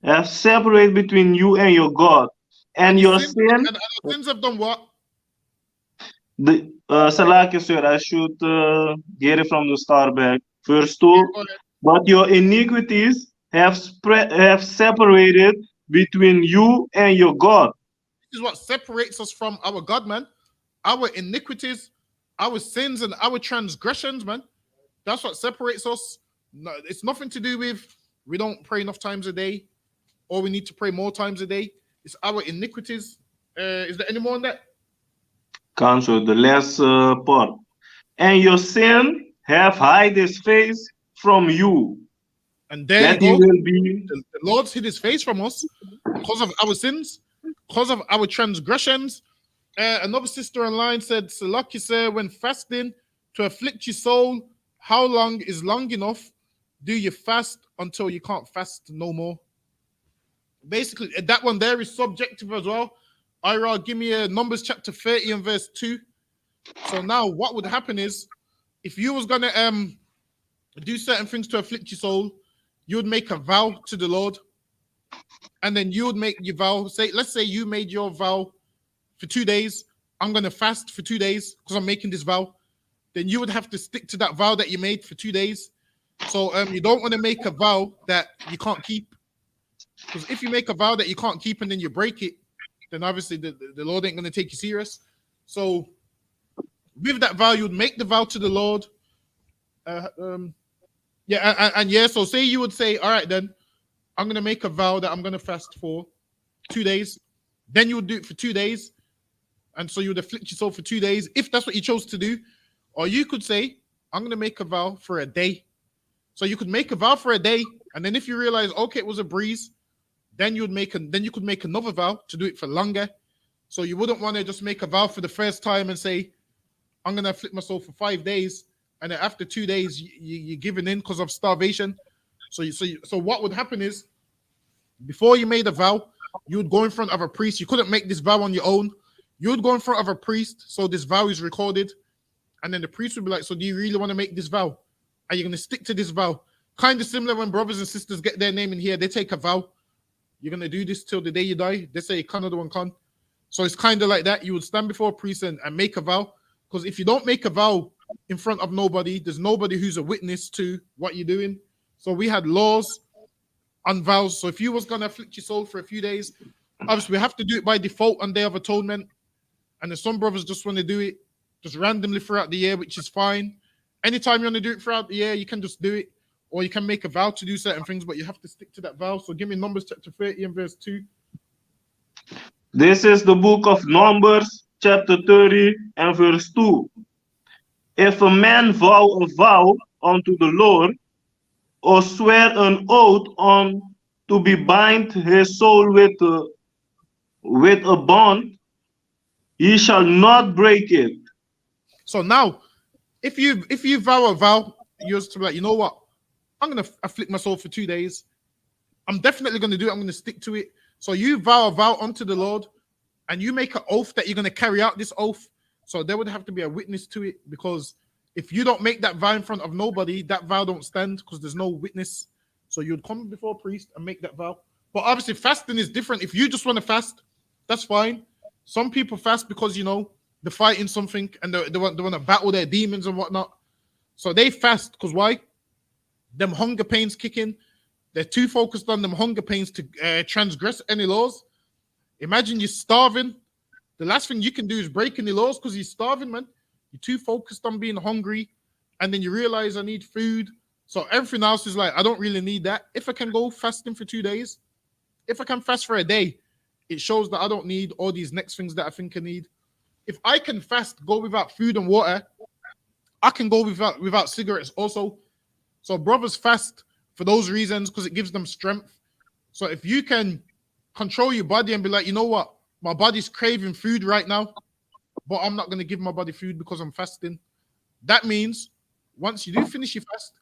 have separated between you and your God. And your sin, and our sins have done what? Salaki, sir, I should get it from the start back. Verse 2. Go ahead. But your iniquities have separated between you and your God. This is what separates us from our God, man. Our iniquities, our sins, and our transgressions, man. That's what separates us. No, it's nothing to do with we don't pray enough times a day, or we need to pray more times a day. It's our iniquities. Is there any more on that? Cancel the last part. And your sin have hide his face from you. And there that you go. He will be. The Lord's hid his face from us because of our sins, because of our transgressions. Another sister online said, Salaki sir, when fasting to afflict your soul, how long is long enough? Do you fast until you can't fast no more? Basically, that one there is subjective as well. Ira, give me a Numbers chapter 30 and verse 2. So now what would happen is, if you was going to do certain things to afflict your soul, you would make a vow to the Lord. And then you would make your vow. Let's say you made your vow for 2 days. I'm going to fast for 2 days because I'm making this vow. Then you would have to stick to that vow that you made for 2 days. So you don't want to make a vow that you can't keep. Because if you make a vow that you can't keep and then you break it, then obviously the Lord ain't going to take you serious. So with that vow, you would make the vow to the Lord. So say you would say, all right, then I'm going to make a vow that I'm going to fast for 2 days. Then you would do it for 2 days. And so you would afflict yourself for 2 days, if that's what you chose to do. Or you could say, I'm going to make a vow for a day. So you could make a vow for a day. And then if you realize, okay, it was a breeze, then you could make another vow to do it for longer. So you wouldn't want to just make a vow for the first time and say, I'm going to afflict myself for 5 days. And then after 2 days, you're giving in because of starvation. So what would happen is, before you made a vow, you would go in front of a priest. You couldn't make this vow on your own. You would go in front of a priest, so this vow is recorded. And then the priest would be like, so do you really want to make this vow? Are you going to stick to this vow? Kind of similar when brothers and sisters get their name in here. They take a vow. You're going to do this till the day you die. They say, Canada one con. So it's kind of like that. You would stand before a priest and make a vow. Because if you don't make a vow in front of nobody, there's nobody who's a witness to what you're doing. So we had laws on vows. So if you was going to afflict your soul for a few days, obviously we have to do it by default on Day of Atonement. And then some brothers just want to do it just randomly throughout the year, which is fine. Anytime you want to do it throughout the year, you can just do it. Or you can make a vow to do certain things, but you have to stick to that vow. So give me Numbers chapter 30 and verse 2. This is the book of Numbers, chapter 30 and verse 2. If a man vow a vow unto the Lord, or swear an oath on to be bind his soul with a bond, he shall not break it. So now, if you vow a vow, you're just like, you know what? I'm going to afflict myself for 2 days. I'm definitely going to do it. I'm going to stick to it. So you vow a vow unto the Lord, and you make an oath that you're going to carry out this oath. So there would have to be a witness to it, because if you don't make that vow in front of nobody, that vow don't stand because there's no witness. So you'd come before a priest and make that vow. But obviously fasting is different. If you just want to fast, that's fine. Some people fast because, you know, they're fighting something and they want to battle their demons and whatnot. So they fast because why? Them hunger pains kick in. They're too focused on them hunger pains to transgress any laws. Imagine you're starving. The last thing you can do is break any laws because you're starving, man. You're too focused on being hungry, and then you realize I need food. So everything else is like, I don't really need that. If I can go fasting for 2 days, if I can fast for a day, it shows that I don't need all these next things that I think I need. If I can fast, go without food and water, I can go without cigarettes also. So brothers fast for those reasons because it gives them strength. So if you can control your body and be like, you know what, my body's craving food right now, but I'm not going to give my body food because I'm fasting. That means once you do finish your fast,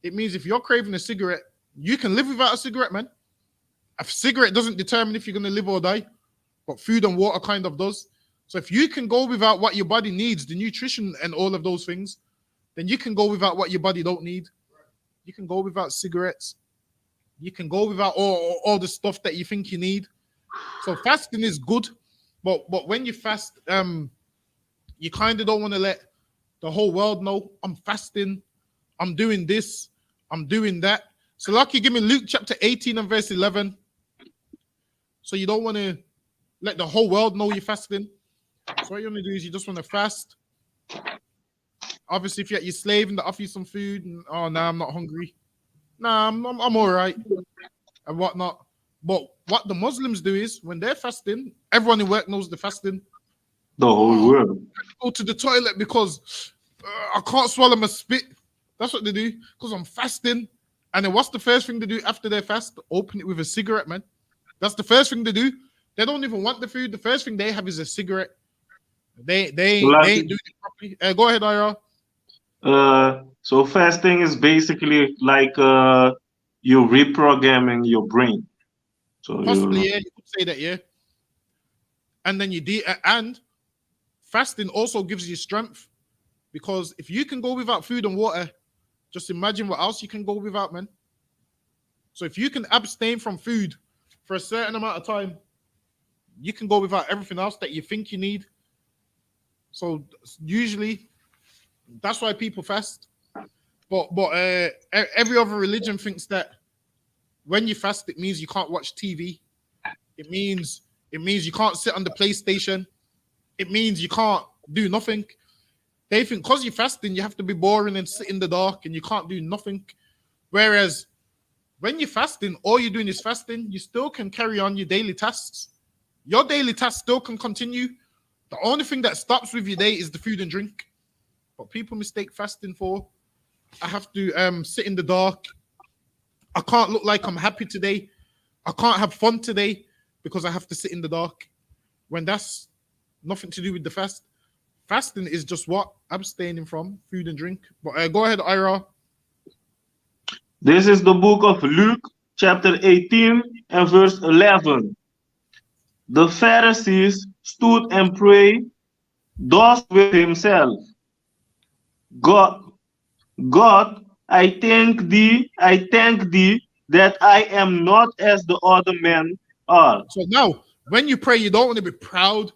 it means if you're craving a cigarette, you can live without a cigarette, man. A cigarette doesn't determine if you're going to live or die, but food and water kind of does. So if you can go without what your body needs, the nutrition and all of those things, then you can go without what your body don't need. You can go without cigarettes. You can go without all the stuff that you think you need. So fasting is good, but when you fast, you kind of don't want to let the whole world know I'm fasting, I'm doing this, I'm doing that. So like you give me Luke chapter 18 and verse 11. So you don't want to let the whole world know you're fasting. So what you want to do is you just want to fast. Obviously, if you're at your slave and they offer you some food, and, oh, no, I'm not hungry. Nah, I'm all right and whatnot. But what the Muslims do is when they're fasting, everyone in work knows they're fasting. The whole world. Go to the toilet because I can't swallow my spit. That's what they do because I'm fasting. And then what's the first thing they do after their fast? Open it with a cigarette, man. That's the first thing they do. They don't even want the food. The first thing they have is a cigarette. They ain't doing it properly. Go ahead, Ira. So fasting is basically like you're reprogramming your brain. So Possibly, yeah, you could say that, yeah. And then and fasting also gives you strength, because if you can go without food and water, just imagine what else you can go without, man. So if you can abstain from food for a certain amount of time, you can go without everything else that you think you need. So usually that's why people fast. But every other religion thinks that when you fast, it means you can't watch TV. It means you can't sit on the PlayStation. It means you can't do nothing. They think because you're fasting, you have to be boring and sit in the dark and you can't do nothing. Whereas when you're fasting, all you're doing is fasting, you still can carry on your daily tasks. Your daily tasks still can continue. The only thing that stops with your day is the food and drink. But people mistake fasting for, I have to sit in the dark. I can't look like I'm happy today. I can't have fun today because I have to sit in the dark. When that's nothing to do with the fast. Fasting is just what? Abstaining from food and drink. But go ahead, Ira. this is the book of Luke, chapter 18 and verse 11. The Pharisees stood and prayed thus with himself. God, I thank thee that I am not as the other men are. So now, when you pray, you don't want to be proud.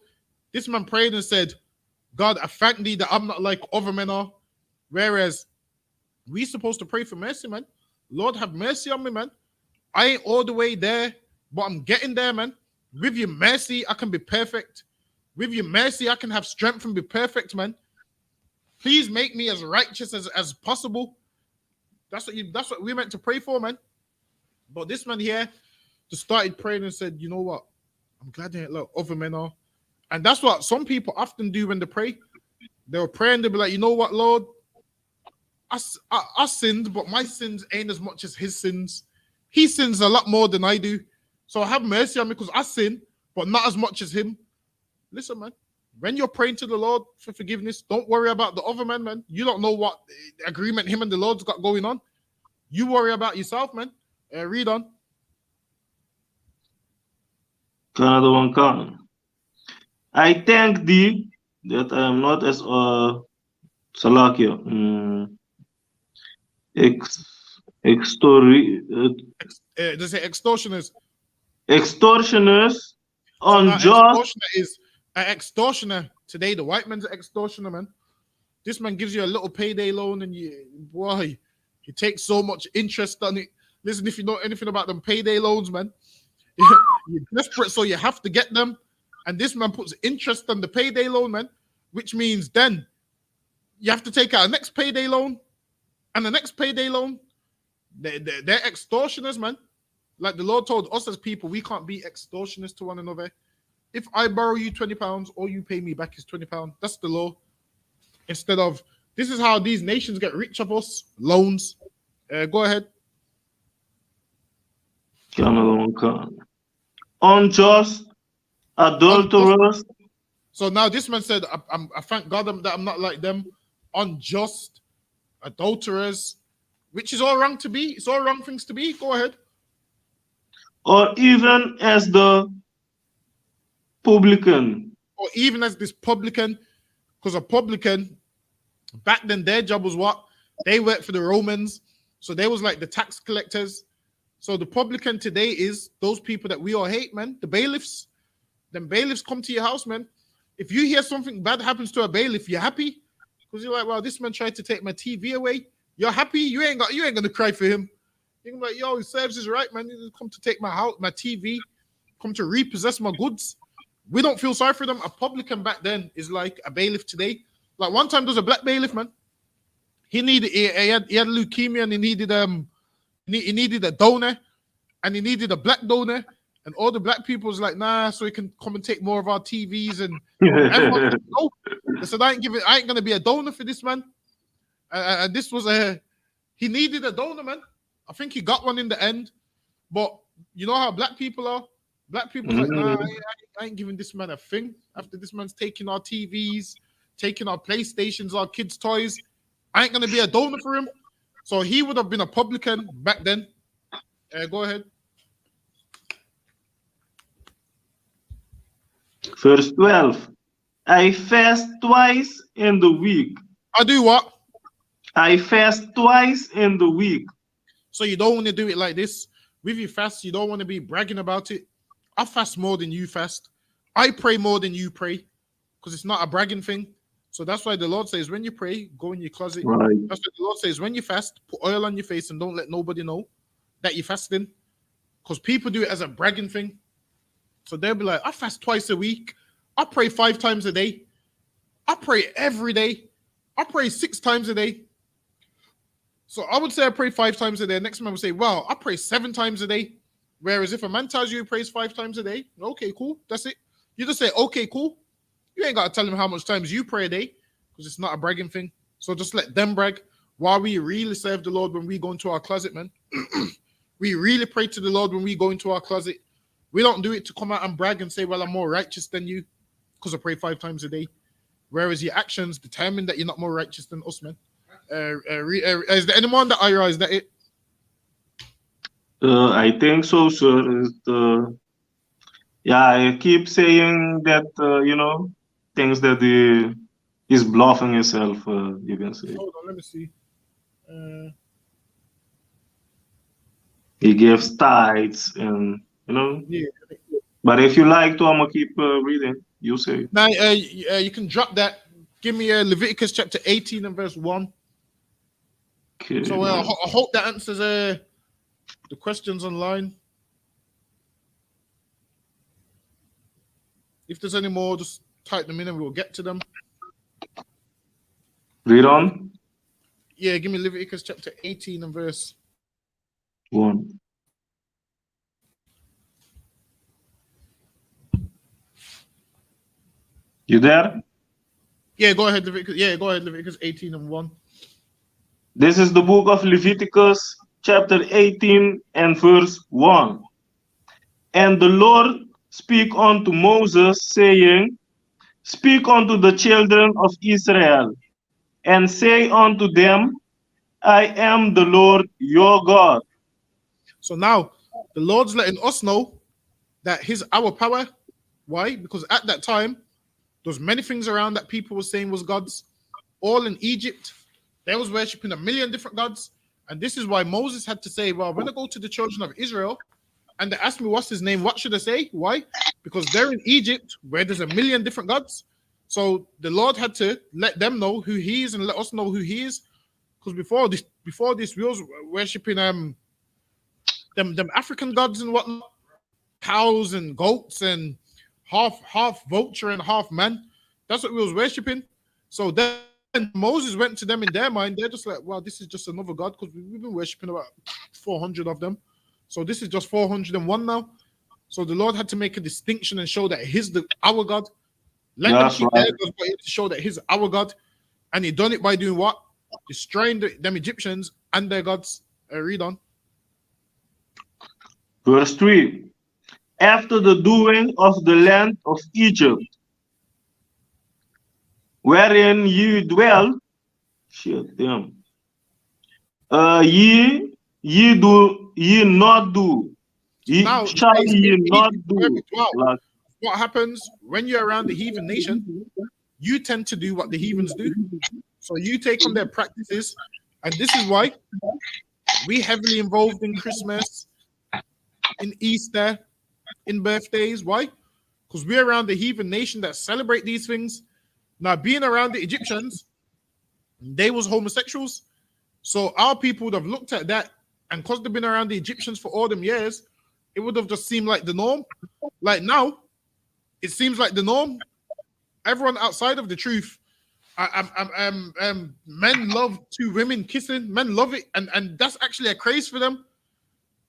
This man prayed and said, God, I thank thee that I'm not like other men are. Whereas we're supposed to pray for mercy, man. Lord, have mercy on me, man. I ain't all the way there, but I'm getting there, man. With your mercy, I can be perfect. With your mercy, I can have strength and be perfect, man. Please make me as righteous as possible. That's what we're meant to pray for, man. But this man here just started praying and said, you know what? I'm glad they ain't like other men are. And that's what some people often do when they pray. They'll pray and they'll be like, you know what, Lord? I sinned, but my sins ain't as much as his sins. He sins a lot more than I do. So have mercy on me because I sin, but not as much as him. Listen, man. When you're praying to the Lord for forgiveness, don't worry about the other man. You don't know what agreement him and the Lord's got going on. You worry about yourself, man. Read on. Another one come. I thank thee that I am not as Salakia. Extori, Does it extortioners? extortioners, So now unjust. extortioner is an extortioner. Today, the white man's an extortioner, man. This man gives you a little payday loan, and he takes so much interest on it. Listen, if you know anything about them payday loans, man, you're desperate, so you have to get them. And this man puts interest on the payday loan, man, which means then you have to take out a next payday loan and the next payday loan. They're extortioners, man. Like the Lord told us as people, we can't be extortioners to one another. If I borrow you £20, all you pay me back is £20. That's the law. Instead of, this is how these nations get rich of us, loans. Go ahead. Another one come. Unjust, adulterers. So now this man said, I thank God that I'm not like them. Unjust, adulterers, which is all wrong to be. It's all wrong things to be. Go ahead. Or even as the publican. Or even as this publican, because a publican, back then their job was what? They worked for the Romans. So they was like the tax collectors. So the publican today is those people that we all hate, man. The bailiffs. Them bailiffs come to your house, man. If you hear something bad happens to a bailiff, you're happy. Because you're like, well, this man tried to take my TV away. You're happy. You ain't gonna cry for him. You're gonna be like, yo, he serves his right, man. He come to take my house, my TV, come to repossess my goods. We don't feel sorry for them. A publican back then is like a bailiff today. Like one time there was a black bailiff, man. He had leukemia, and he needed a donor, and he needed a black donor, and all the black people was like, nah, so he can come and take more of our TVs, and everyone said, no. They said, I ain't gonna be a donor for this man. And this was he needed a donor, man. I think he got one in the end, but you know how black people are. Black people like, nah, I ain't giving this man a thing. After this man's taking our TVs, taking our PlayStations, our kids' toys, I ain't gonna be a donor for him. So he would have been a publican back then. Go ahead. Verse 12. I fast twice in the week. I do what? I fast twice in the week. So you don't want to do it like this. With your fast, you don't want to be bragging about it. I fast more than you fast. I pray more than you pray, because it's not a bragging thing. So that's why the Lord says, when you pray, go in your closet. Right. That's what the Lord says, when you fast, put oil on your face and don't let nobody know that you're fasting. Because people do it as a bragging thing. So they'll be like, I fast twice a week. I pray 5 times a day. I pray every day. I pray 6 times a day. So I would say I pray 5 times a day. Next man would say, wow, I pray 7 times a day. Whereas if a man tells you he prays 5 times a day, okay, cool, that's it. You just say, okay, cool. You ain't got to tell him how much times you pray a day, because it's not a bragging thing. So just let them brag. While we really serve the Lord when we go into our closet, man. We really pray to the Lord when we go into our closet. We don't do it to come out and brag and say, well, I'm more righteous than you because I pray 5 times a day. Whereas your actions determine that you're not more righteous than us, man. Is there anyone that IRA? Is that it? I think so, sir. I keep saying that, things that he's bluffing himself, you can say. Hold on, let me see. He gives tithes and, Yeah. But if you like to, I'm going to keep reading. You say. Now, you can drop that. Give me Leviticus chapter 18 and verse 1. Okay. So I hope that answers the questions online. If there's any more, just type them in and we'll get to them. Read on. Yeah, give me Leviticus chapter 18 and verse 1. You there? Yeah, go ahead, Leviticus. Yeah, go ahead, Leviticus 18 and 1. This is the book of Leviticus, chapter 18 and verse 1. And the Lord speak unto Moses, saying, Speak unto the children of Israel, and say unto them, I am the Lord your God. So now, the Lord's letting us know that our power. Why? Because at that time, there was many things around that people were saying was gods. All in Egypt, they was worshipping a million different gods. And this is why Moses had to say, well, when I go to the children of Israel and they ask me what's his name, what should I say? Why? Because they're in Egypt where there's a million different gods. So the Lord had to let them know who he is and let us know who he is. Because before this, we was worshipping them African gods and whatnot, cows and goats and half vulture and half man. That's what we was worshipping. So then Moses went to them in their mind. They're just like, well, this is just another god because we've been worshipping about 400 of them. So this is just 401 now. So the Lord had to make a distinction and show that he's our God. Let them keep their gods, but he had to show that he's our God. And he done it by doing what? Destroying them Egyptians and their gods. Read on. Verse 3. After the doing of the land of Egypt, wherein ye dwell, ye not do. Now, Shall ye not do? What happens when you're around the heathen nation? You tend to do what the heathens do. So you take on their practices. And this is why we heavily involved in Christmas, in Easter, in birthdays. Why? Because we're around the heathen nation that celebrate these things. Now, being around the Egyptians, they was homosexuals. So our people would have looked at that, and because they've been around the Egyptians for all them years, it would have just seemed like the norm. Like now, it seems like the norm. Everyone outside of the truth, men love two women kissing. Men love it, and that's actually a craze for them.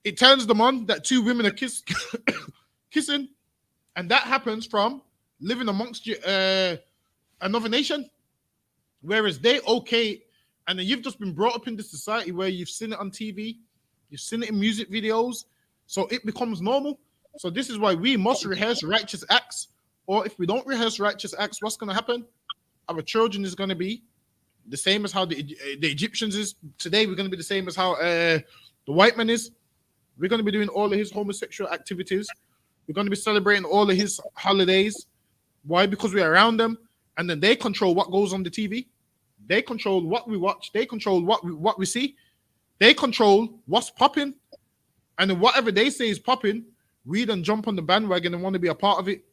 It turns them on that two women are kissing, and that happens from living amongst another nation, whereas they okay, and then you've just been brought up in this society where you've seen it on TV, you've seen it in music videos, so it becomes normal. So this is why we must rehearse righteous acts, or if we don't rehearse righteous acts, what's going to happen? Our children is going to be the same as how the Egyptians is today. We're going to be the same as how the white man is. We're going to be doing all of his homosexual activities. We're going to be celebrating all of his holidays. Why? Because we're around them, and then they control what goes on the TV. They control what we watch. They control what we see. They control what's popping. And then whatever they say is popping, we then jump on the bandwagon and want to be a part of it.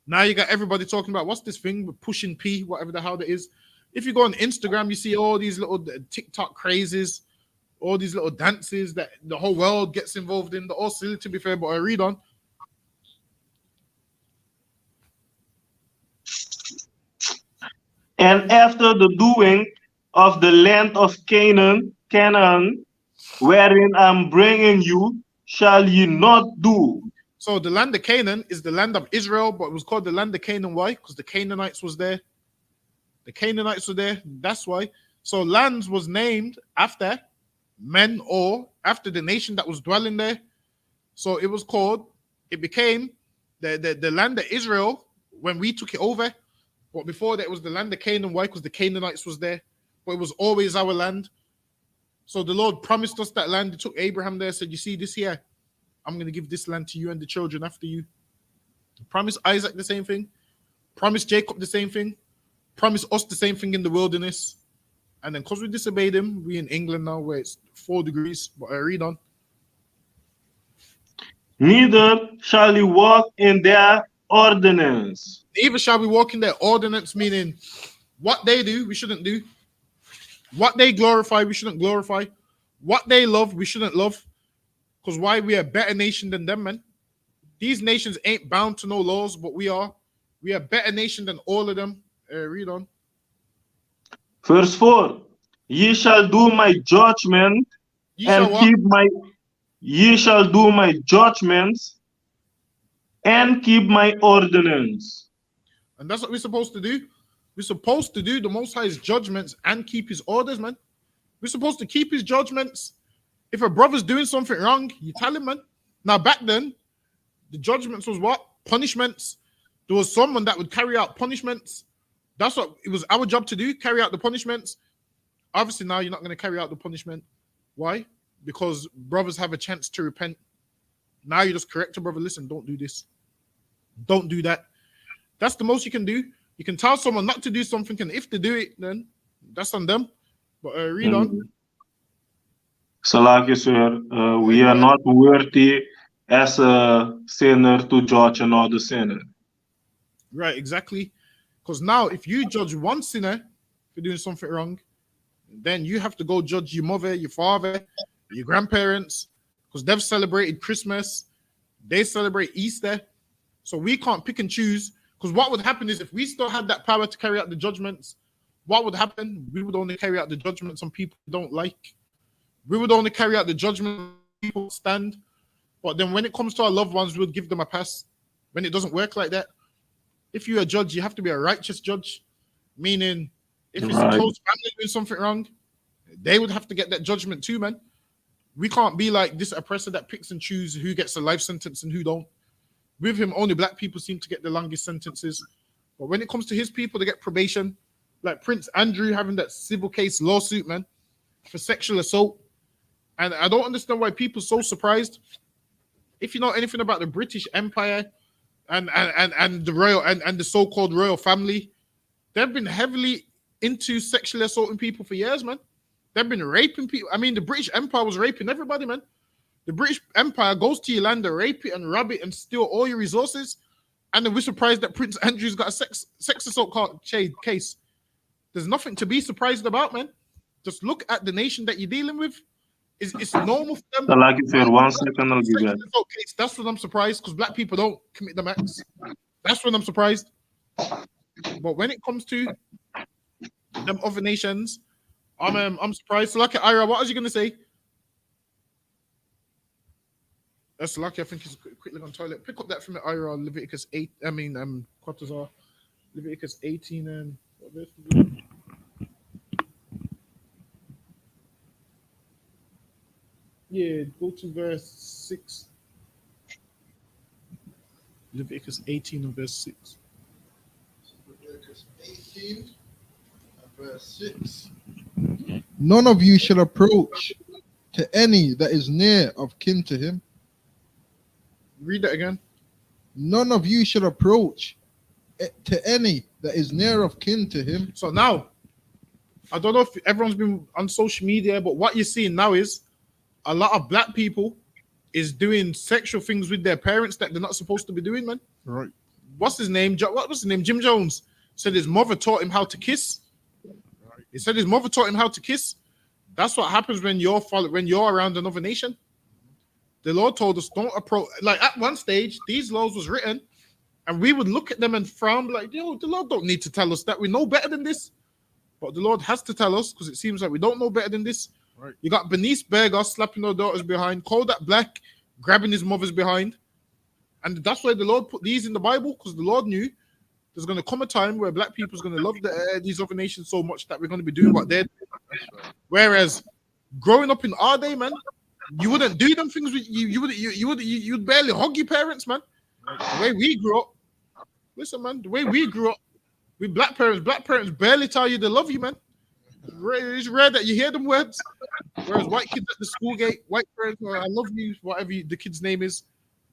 Now you got everybody talking about what's this thing with pushing P, whatever the hell that is. If you go on Instagram, you see all these little TikTok crazes, all these little dances that the whole world gets involved in. They're all silly, to be fair, but I read on. And after the doing of the land of Canaan, wherein I'm bringing you, shall ye not do. So the land of Canaan is the land of Israel, but it was called the land of Canaan. Why? Because the Canaanites was there. The Canaanites were there. That's why. So lands was named after men or after the nation that was dwelling there. So it became the land of Israel when we took it over. But before that, it was the land of Canaan. Why? Because the Canaanites was there. But it was always our land. So the Lord promised us that land. He took Abraham there, said, you see this here? I'm going to give this land to you and the children after you. Promise Isaac the same thing. Promise Jacob the same thing. Promise us the same thing in the wilderness. And then because we disobeyed him, we in England now where it's 4 degrees. But I read on. Neither shall you walk in their ordinance. Neither shall we walk in their ordinance, meaning what they do, we shouldn't do. What they glorify, we shouldn't glorify. What they love, we shouldn't love. Because why? We are a better nation than them, man. These nations ain't bound to no laws, but we are. We are a better nation than all of them. Read on. Verse 4. Ye shall do my judgment ye shall do my judgments and keep my ordinance. And that's what we're supposed to do. We're supposed to do the Most High's judgments and keep his orders, man. We're supposed to keep his judgments. If a brother's doing something wrong, you tell him, man. Now, back then, the judgments was what? Punishments. There was someone that would carry out punishments. That's what it was our job to do, carry out the punishments. Obviously, now you're not going to carry out the punishment. Why? Because brothers have a chance to repent. Now you just correct your brother. Listen, don't do this. Don't do that. That's the most you can do. You can tell someone not to do something, and if they do it, then that's on them. But read on. Salaki, sir, we are not worthy as a sinner to judge another sinner. Right, exactly. Because now, if you judge one sinner for doing something wrong, then you have to go judge your mother, your father, your grandparents, because they've celebrated Christmas, they celebrate Easter. So we can't pick and choose. Because what would happen is if we still had that power to carry out the judgments, what would happen? We would only carry out the judgments on people we don't like. We would only carry out the judgment people stand. But then when it comes to our loved ones, we would give them a pass. When it doesn't work like that, if you're a judge, you have to be a righteous judge. Meaning, if it's a close family doing something wrong, they would have to get that judgment too, man. We can't be like this oppressor that picks and chooses who gets a life sentence and who don't. With him, only black people seem to get the longest sentences. But when it comes to his people, they get probation. Like Prince Andrew having that civil case lawsuit, man, for sexual assault. And I don't understand why people are so surprised. If you know anything about the British Empire and the royal and the so-called royal family, they've been heavily into sexually assaulting people for years, man. They've been raping people. I mean, the British Empire was raping everybody, man. The British Empire goes to your land to rape it and rob it and steal all your resources. And then we're surprised that Prince Andrew's got a sex assault case. There's nothing to be surprised about, man. Just look at the nation that you're dealing with. It's normal for them. Salaki, sir, 1 second, I'll be back. That's when I'm surprised, because black people don't commit them acts. That's when I'm surprised. But when it comes to them other nations, I'm surprised. So, like Ira, what was you gonna say? That's lucky. I think he's quickly on toilet. Pick up that from the Ira, Leviticus 8. I mean, Quatazar, Leviticus 18 and what verse is it? Yeah, go to verse 6. Leviticus 18 and verse 6. Leviticus 18 and verse 6. None of you shall approach to any that is near of kin to him. Read that again. None of you shall approach to any that is near of kin to him. So now, I don't know if everyone's been on social media, but what you're seeing now is a lot of black people is doing sexual things with their parents that they're not supposed to be doing, man. Right. What's his name? What was his name? Jim Jones said his mother taught him how to kiss. Right. He said his mother taught him how to kiss. That's what happens when you're around another nation. The Lord told us don't approach. Like at one stage, these laws was written, and we would look at them and frown, like, yo, the Lord don't need to tell us that. We know better than this. But the Lord has to tell us, because it seems like we don't know better than this. Right. You got Bernice Berger slapping her daughters behind, Kodak Black grabbing his mother's behind. And that's why the Lord put these in the Bible, because the Lord knew there's going to come a time where black people is going to love these other nations so much that we're going to be doing what they're doing. Right. Whereas growing up in our day, man, you wouldn't do them things. You'd barely hug your parents, man. The way we grew up, listen, man. The way we grew up with black parents barely tell you they love you, man. It's rare that you hear them words. Whereas white kids at the school gate, white parents, I love you, whatever the kid's name is.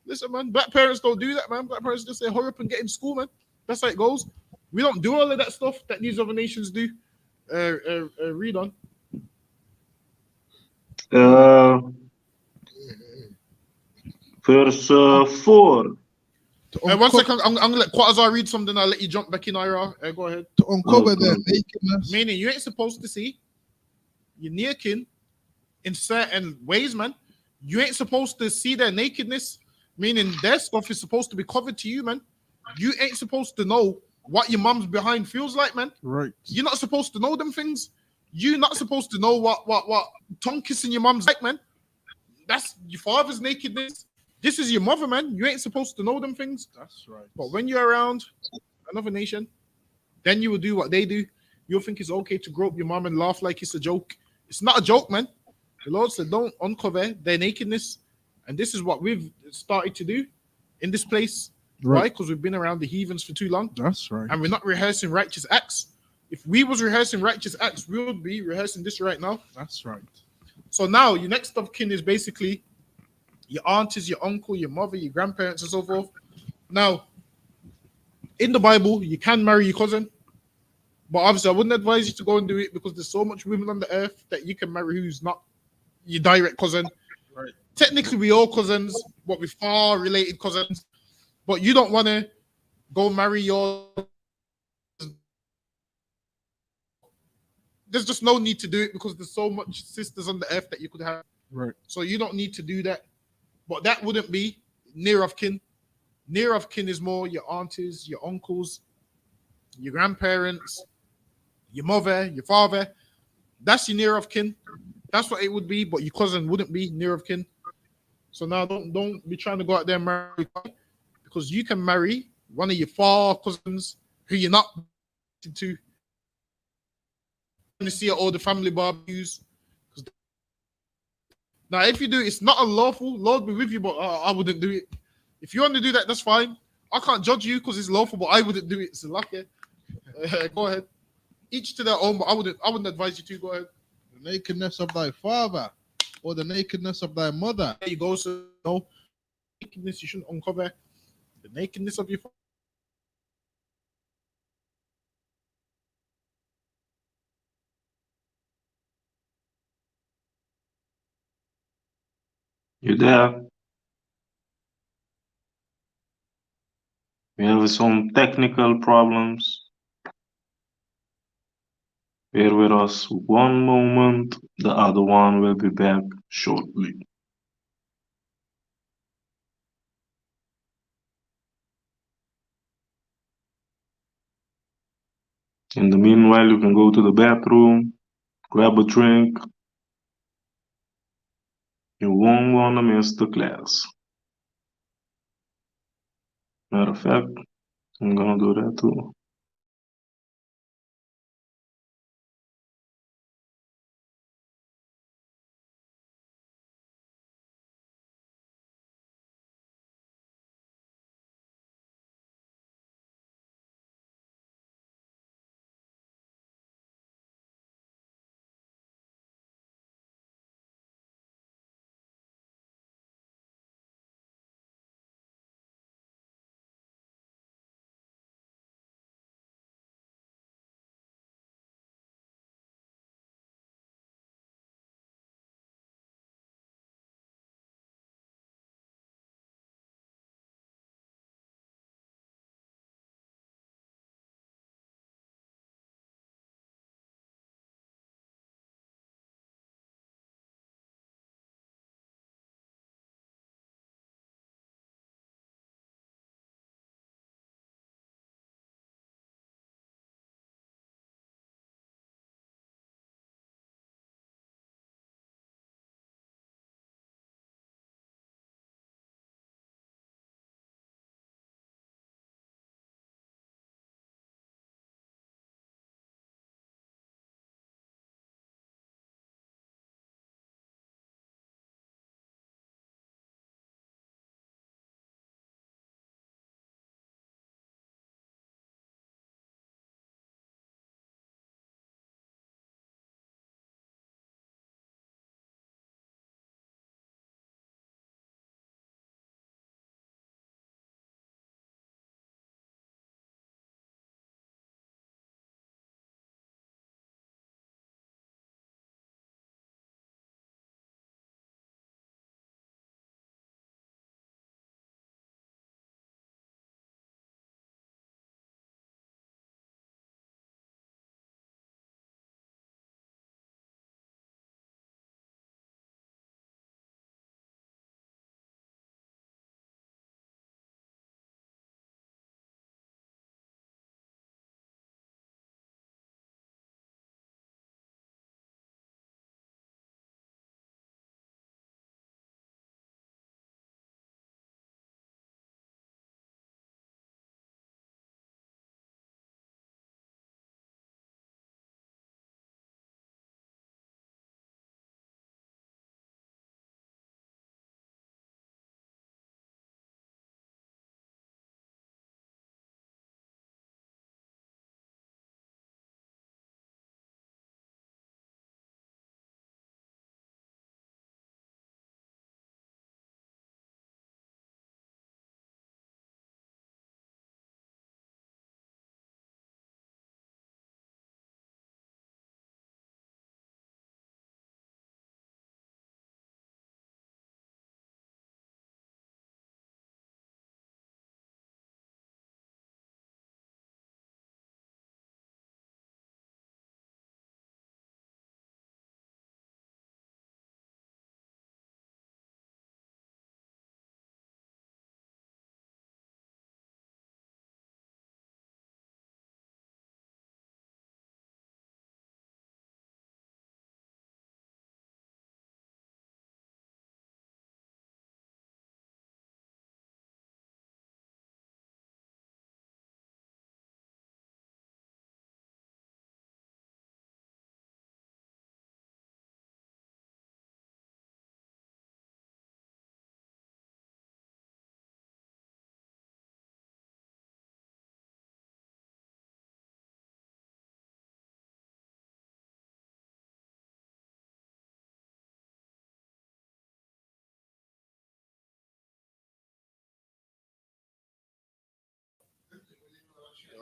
Listen, man, black parents don't do that, man. Black parents just say, hurry up and get in school, man. That's how it goes. We don't do all of that stuff that these other nations do. Read on. Verse 4. 1 second, I'm gonna let Quatazar read something. I'll let you jump back in, Ira. Go ahead. To uncover their nakedness. Meaning, you ain't supposed to see your near kin in certain ways, man. You ain't supposed to see their nakedness. Meaning, their stuff is supposed to be covered to you, man. You ain't supposed to know what your mom's behind feels like, man. Right. You're not supposed to know them things. You're not supposed to know what tongue kissing your mom's like, man. That's your father's nakedness. This is your mother, man. You ain't supposed to know them things. That's right. But when you're around another nation, then you will do what they do. You'll think it's okay to grope your mom and laugh like it's a joke. It's not a joke, man. The Lord said, don't uncover their nakedness. And this is what we've started to do in this place. Right? Because we've been around the heathens for too long. That's right. And we're not rehearsing righteous acts. If we was rehearsing righteous acts, we would be rehearsing this right now. That's right. So now your next of kin is basically your aunties, your uncle, your mother, your grandparents, and so forth. Now, in the Bible, you can marry your cousin, but obviously, I wouldn't advise you to go and do it because there's so much women on the earth that you can marry who's not your direct cousin. Right. Technically, we all cousins, but we're far related cousins. But you don't want to go marry your. There's just no need to do it because there's so much sisters on the earth that you could have. Right. So you don't need to do that. But that wouldn't be near of kin. Near of kin is more your aunties, your uncles, your grandparents, your mother, your father. That's your near of kin. That's what it would be, but your cousin wouldn't be near of kin. So now don't be trying to go out there and marry because you can marry one of your far cousins who you're not to see at all the family barbecues. Now, if you do, it's not unlawful. Lord be with you, but I wouldn't do it. If you want to do that, that's fine. I can't judge you because it's lawful, but I wouldn't do it. So lucky. Go ahead. Each to their own, but I wouldn't advise you to. Go ahead. The nakedness of thy father or the nakedness of thy mother. There you go. So no nakedness, you shouldn't uncover the nakedness of your father. You there? We have some technical problems. Bear with us one moment. The other one will be back shortly. In the meanwhile, you can go to the bathroom, grab a drink. You won't want to miss the class. Matter of fact, I'm gonna do that too.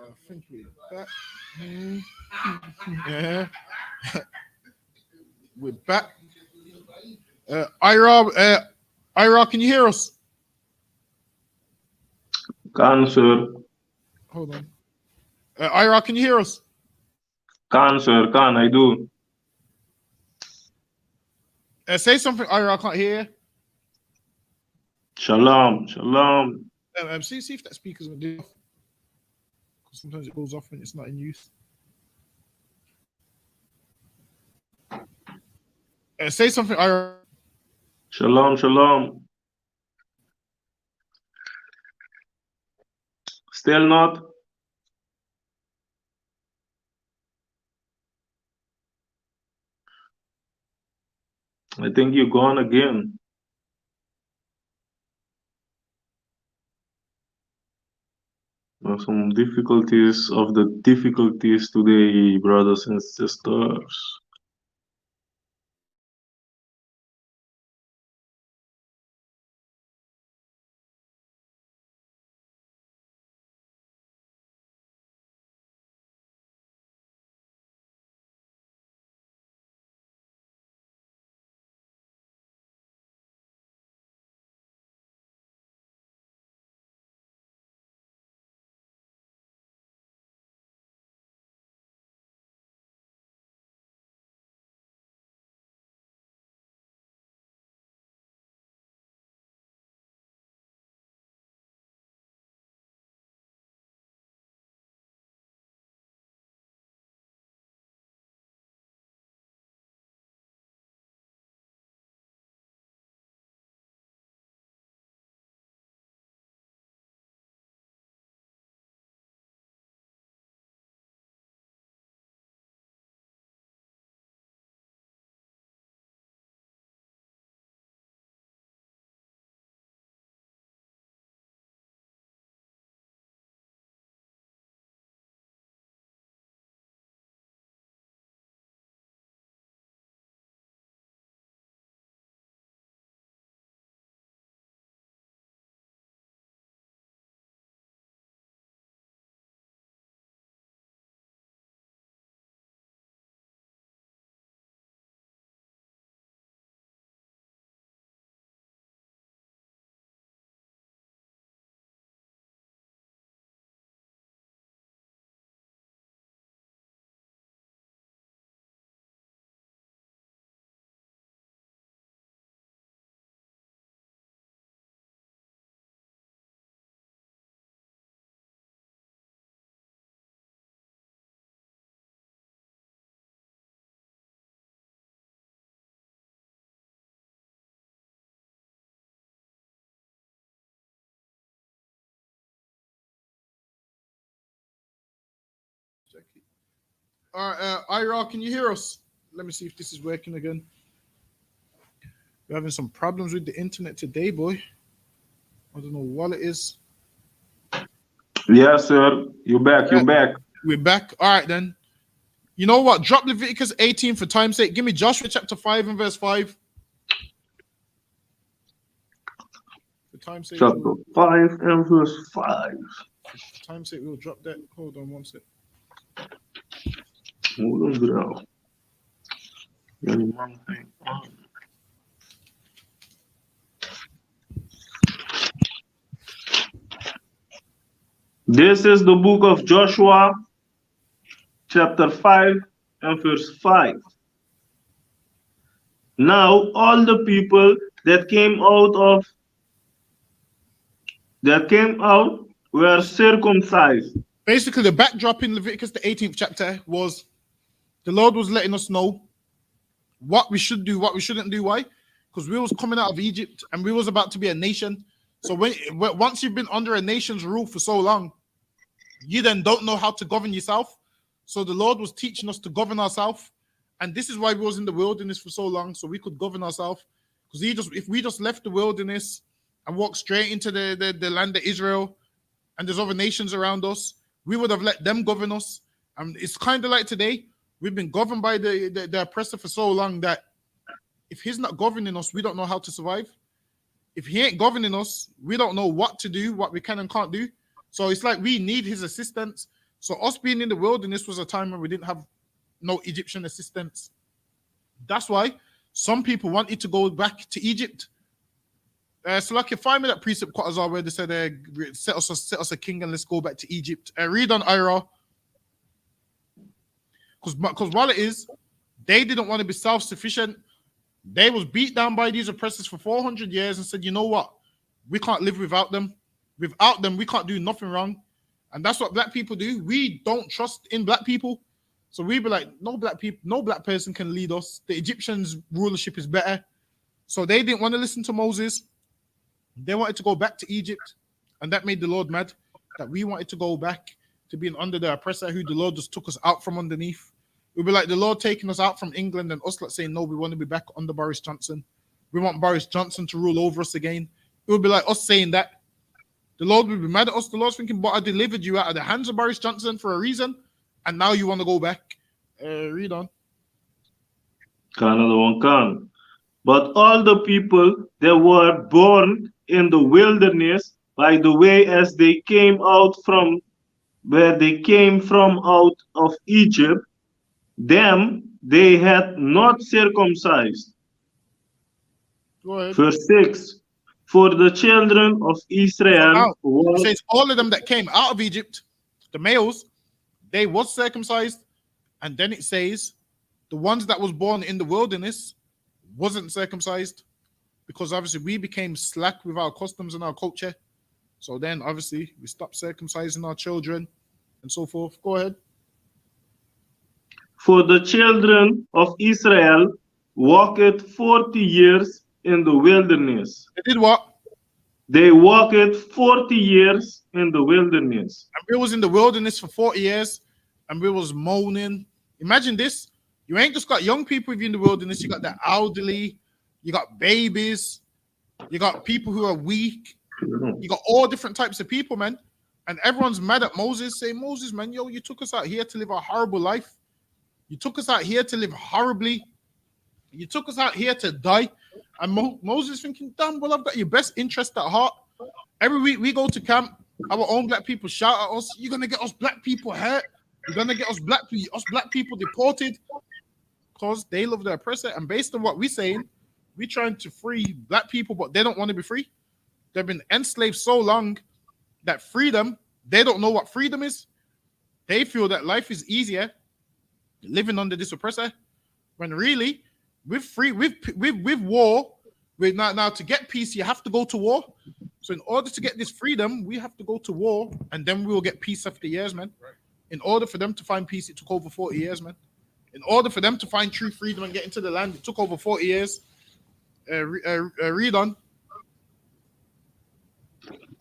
I think we're back. Yeah. We're back. Ira, can you hear us? Cancer, Hold on. Ira, can you hear us? cancer, can I do? Say something, Ira. I can't hear Shalom, shalom. you. See if that speaker's gonna do. Because sometimes it goes off when it's not in use. Say something, Ira. Shalom, shalom. Still not? I think you're gone again. Some difficulties of the difficulties today, brothers and sisters. All right, Ira, can you hear us? Let me see if this is working again. We're having some problems with the internet today, boy. I don't know what it is. Yes, sir. You're back. You're back. We're back. All right, then. You know what? Drop Leviticus 18 for time's sake. Give me Joshua chapter 5 and verse 5. For time's sake. Chapter 5 and verse 5. For time's sake, we'll drop that. Hold on one sec. Hold on, bro. This is the book of Joshua, chapter 5 and verse 5. Now all the people that came out were circumcised. Basically, the backdrop in Leviticus, the 18th chapter, was the Lord was letting us know what we should do, what we shouldn't do. Why? Because we was coming out of Egypt and we was about to be a nation. So once you've been under a nation's rule for so long, you then don't know how to govern yourself. So the Lord was teaching us to govern ourselves. And this is why we was in the wilderness for so long, so we could govern ourselves. Because if we just left the wilderness and walked straight into the land of Israel, and there's other nations around us, we would have let them govern us. And it's kind of like today, we've been governed by the oppressor for so long that if he's not governing us, we don't know how to survive. If he ain't governing us, we don't know what to do, what we can and can't do. So it's like we need his assistance. So us being in the wilderness was a time when we didn't have no Egyptian assistance. That's why some people wanted to go back to Egypt. So like, you find me that precept Qatazar where they said, set us a king and let's go back to Egypt. Read on Ira. Because while it is, they didn't want to be self-sufficient. They was beat down by these oppressors for 400 years and said, you know what? We can't live without them. Without them, we can't do nothing wrong. And that's what black people do. We don't trust in black people. So we be like, no black person can lead us. The Egyptians' rulership is better. So they didn't want to listen to Moses. They wanted to go back to Egypt. And that made the Lord mad, that we wanted to go back to being under the oppressor who the Lord just took us out from underneath. We'd be like the Lord taking us out from England and us like saying, no, we want to be back under Boris Johnson. We want Boris Johnson to rule over us again. It would be like us saying that. The Lord would be mad at us. The Lord's thinking, but I delivered you out of the hands of Boris Johnson for a reason. And now you want to go back. Read on. Another one can. But all the people that were born in the wilderness, by the way, as they came out from where they came from out of Egypt, them they had not circumcised. Go ahead. Verse 6. For the children of Israel it says all of them that came out of Egypt, the males, they was circumcised. And then it says the ones that was born in the wilderness wasn't circumcised, because obviously we became slack with our customs and our culture. So then obviously we stopped circumcising our children and so forth. Go ahead. For the children of Israel walked 40 years in the wilderness. They did what? They walked 40 years in the wilderness. And we was in the wilderness for 40 years and we was moaning. Imagine this. You ain't just got young people with you in the wilderness. You got the elderly. You got babies. You got people who are weak. You got all different types of people, man. And everyone's mad at Moses, saying, Moses, man, yo, you took us out here to live a horrible life. You took us out here to live horribly. You took us out here to die. And Moses thinking, damn, well, I've got your best interest at heart. Every week we go to camp, our own black people shout at us, you're going to get us black people hurt. You're going to get us black people deported, because they love the oppressor. And based on what we're saying, we're trying to free black people, but they don't want to be free. They've been enslaved so long that freedom, they don't know what freedom is. They feel that life is easier living under this oppressor, when really, with war, now to get peace, you have to go to war. So in order to get this freedom, we have to go to war, and then we will get peace after years, man. Right. In order for them to find peace, it took over 40 years, man. In order for them to find true freedom and get into the land, it took over 40 years. Read on.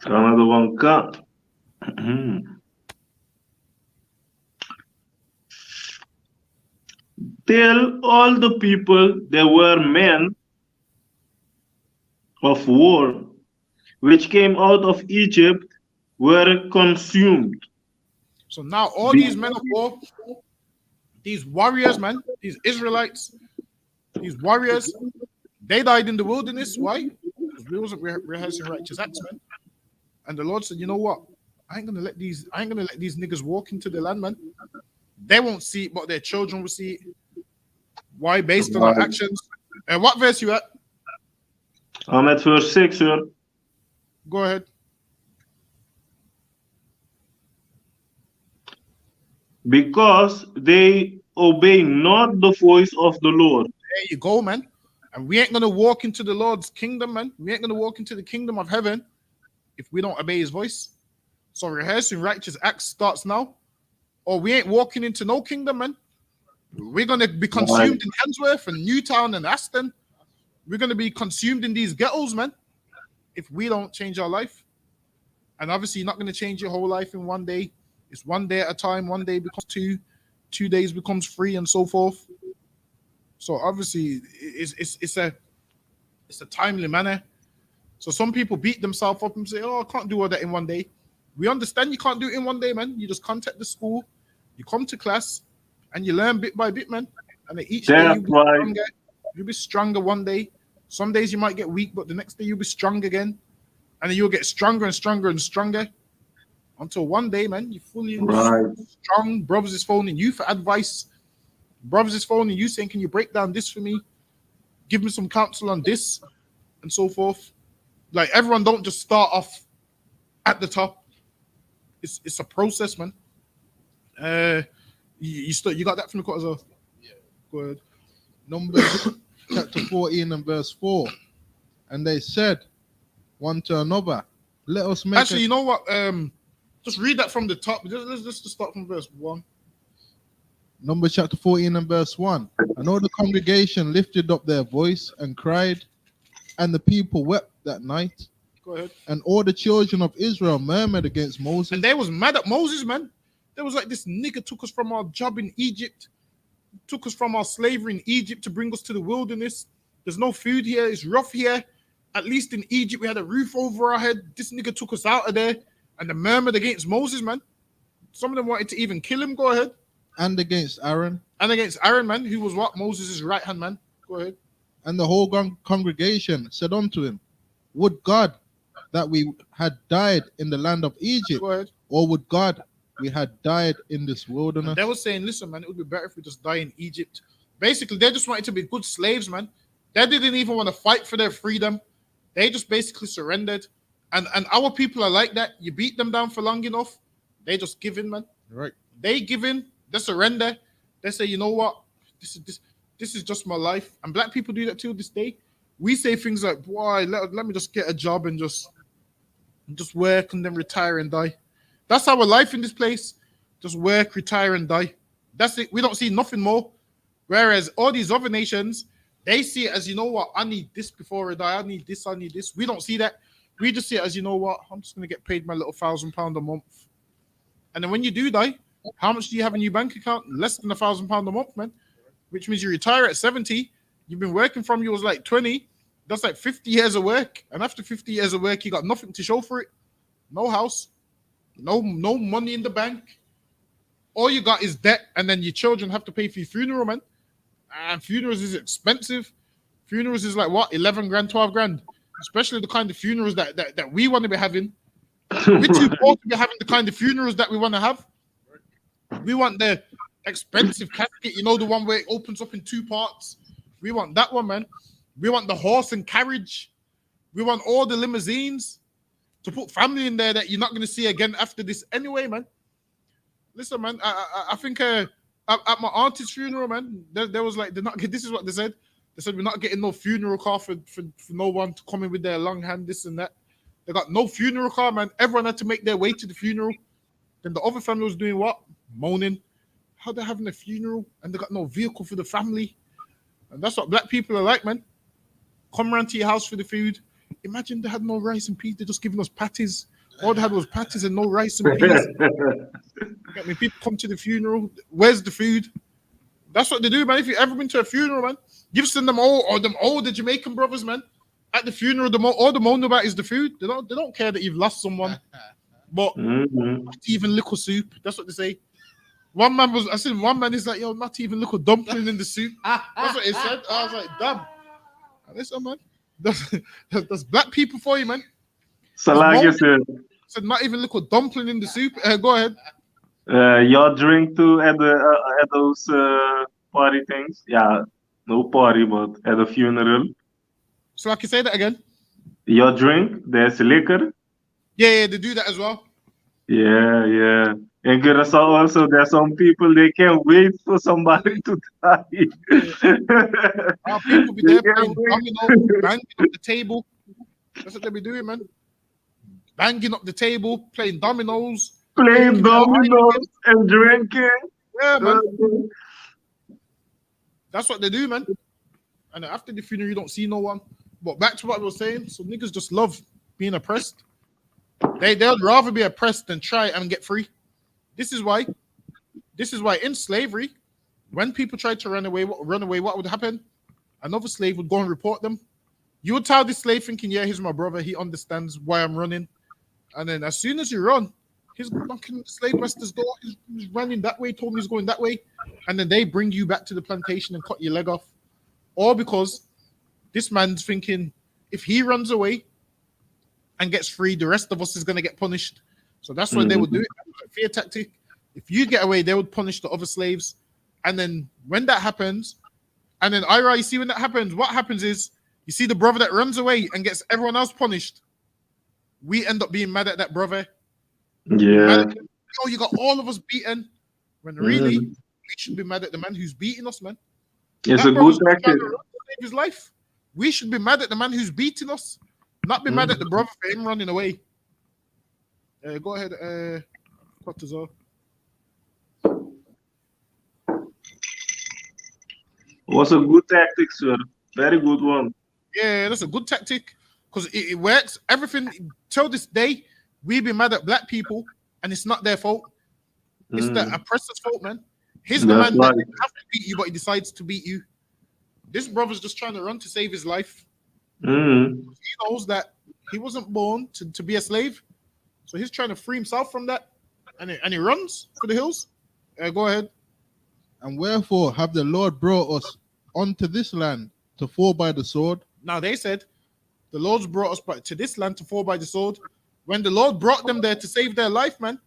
Another one cut. Tell all the people there were men of war which came out of Egypt were consumed. So now all these men of war, these warriors, man, these Israelites, these warriors, they died in the wilderness. Why? Because we wasn't rehearsing righteous acts, man. And the Lord said, you know what? I ain't gonna let these niggas walk into the land, man. They won't see it, but their children will see it. Why? Based on our actions. And what verse you at? I'm at verse 6, sir. Go ahead. Because they obey not the voice of the Lord. There you go, man. And we ain't gonna walk into the Lord's kingdom, man. We ain't gonna walk into the kingdom of heaven if we don't obey his voice. So rehearsing righteous acts starts now, or we ain't walking into no kingdom, man. We're gonna be consumed in Handsworth and Newtown and Aston. We're gonna be consumed in these ghettos, man, if we don't change our life. And obviously, you're not gonna change your whole life in one day. It's one day at a time. One day becomes two days becomes 3, and so forth. So obviously, it's a timely manner. So some people beat themselves up and say, "Oh, I can't do all that in one day." We understand you can't do it in one day, man. You just contact the school, you come to class, and you learn bit by bit, man. And each day you'll be stronger one day. Some days you might get weak, but the next day you'll be strong again. And then you'll get stronger and stronger and stronger Until one day, man, you fully Right. strong. Brothers is phoning you for advice. Brothers is phoning you saying, "Can you break down this for me? Give me some counsel on this," and so forth. Like everyone don't just start off at the top. It's a process, man. You got that from the quote as well. Yeah. Go ahead. Numbers chapter 14 and verse 4. And they said one to another, let us make Actually, you know what? Just read that from the top. Let's just start from verse 1. Numbers chapter 14 and verse 1. And all the congregation lifted up their voice and cried, and the people wept that night. Go ahead. And all the children of Israel murmured against Moses. And they was mad at Moses, man. They was like, this nigga took us from our job in Egypt, took us from our slavery in Egypt to bring us to the wilderness. There's no food here. It's rough here. At least in Egypt, we had a roof over our head. This nigga took us out of there. And they murmured against Moses, man. Some of them wanted to even kill him. Go ahead. And against Aaron. And against Aaron, man, who was what? Moses' right-hand man. Go ahead. And the whole congregation said unto him, would God that we had died in the land of Egypt, Go ahead. or would God we had died in this wilderness? And they were saying, listen, man, it would be better if we just die in Egypt. Basically, they just wanted to be good slaves, man. They didn't even want to fight for their freedom. They just basically surrendered. And our people are like that. You beat them down for long enough, they just give in, man. Right. They give in, they surrender. They say, you know what? This is just my life. And black people do that till this day. We say things like, boy, let me just get a job and just work and then retire and die. That's our life in this place. Just work, retire, and die. That's it. We don't see nothing more. Whereas all these other nations, they see it as, you know what, I need this before I die. I need this, I need this. We don't see that. We just see it as, you know what, I'm just going to get paid my little £1,000 a month. And then when you do die, how much do you have in your bank account? Less than £1,000 a month, man. Which means you retire at 70. You've been working from you was like 20. That's like 50 years of work. And after 50 years of work, you got nothing to show for it. No house. No money in the bank. All you got is debt, and then your children have to pay for your funeral, man. And funerals is expensive. Funerals is like what, 11 grand, 12 grand. Especially the kind of funerals that we want to be having. We're too poor to be having the kind of funerals that we want to have. We want the expensive casket, you know, the one where it opens up in 2 parts. We want that one, man. We want the horse and carriage. We want all the limousines to put family in there that you're not going to see again after this anyway, man. Listen, man, I think at my auntie's funeral, man, there was like, this is what they said. They said, we're not getting no funeral car for no one to come in with their long hand, this and that. They got no funeral car, man. Everyone had to make their way to the funeral. Then the other family was doing what? Moaning. How they're having a funeral and they got no vehicle for the family. And that's what black people are like, man. Come around to your house for the food. Imagine they had no rice and peas. They're just giving us patties. All they had was patties and no rice and peas. I mean, people come to the funeral. Where's the food? That's what they do, man. If you've ever been to a funeral, man, you've seen them all, or them older Jamaican brothers, man. At the funeral, all the moan about is the food. They don't care that you've lost someone. But not even little soup. That's what they say. I seen one man is like, yo, not even little dumpling in the soup. That's what he said. I was like, damn. And listen, man, that's black people for you, man. Salagi said, not even little dumpling in the soup. Go ahead. Y'all drink too at those party things? Yeah, no party, but at a funeral. So I can say that again. Y'all drink? There's liquor. Yeah, they do that as well. Yeah. In Curaçao also, there's some people, they can't wait for somebody to die. Our people be there playing dominoes, banging up the table. That's what they be doing, man. Banging up the table, playing dominoes. Playing dominoes and drinking. Yeah, man. That's what they do, man. And after the funeral, you don't see no one. But back to what I was saying, so niggas just love being oppressed. They'd rather be oppressed than try and get free. This is why in slavery, when people tried to run away, what would happen? Another slave would go and report them. You would tell this slave thinking, yeah, he's my brother. He understands why I'm running. And then as soon as you run, he's knocking the slave master's door. He's running that way, told me he's going that way. And then they bring you back to the plantation and cut your leg off. All because this man's thinking, if he runs away and gets free, the rest of us is going to get punished. So that's why they would do it. Fear tactic. If you get away, they would punish the other slaves. And then when that happens, and then Ira, you see when that happens, what happens is you see the brother that runs away and gets everyone else punished. We end up being mad at that brother. Yeah. Oh, you got all of us beaten. When really, we should be mad at the man who's beating us, man. It's That a good brother's trying tactic. to save his life. We should be mad at the man who's beating us, not be mad at the brother for him running away. Go ahead, Cortazar. Was a good tactic, sir. Very good one. Yeah, that's a good tactic because it works. Everything till this day, we be mad at black people, and it's not their fault. It's the oppressor's fault, man. He's the man that didn't have to beat you, but he decides to beat you. This brother's just trying to run to save his life. He knows that he wasn't born to be a slave, so he's trying to free himself from that, and he runs for the hills. Go ahead. And wherefore have the Lord brought us unto this land to fall by the sword? Now they said, the Lord's brought us to this land to fall by the sword. When the Lord brought them there to save their life, man,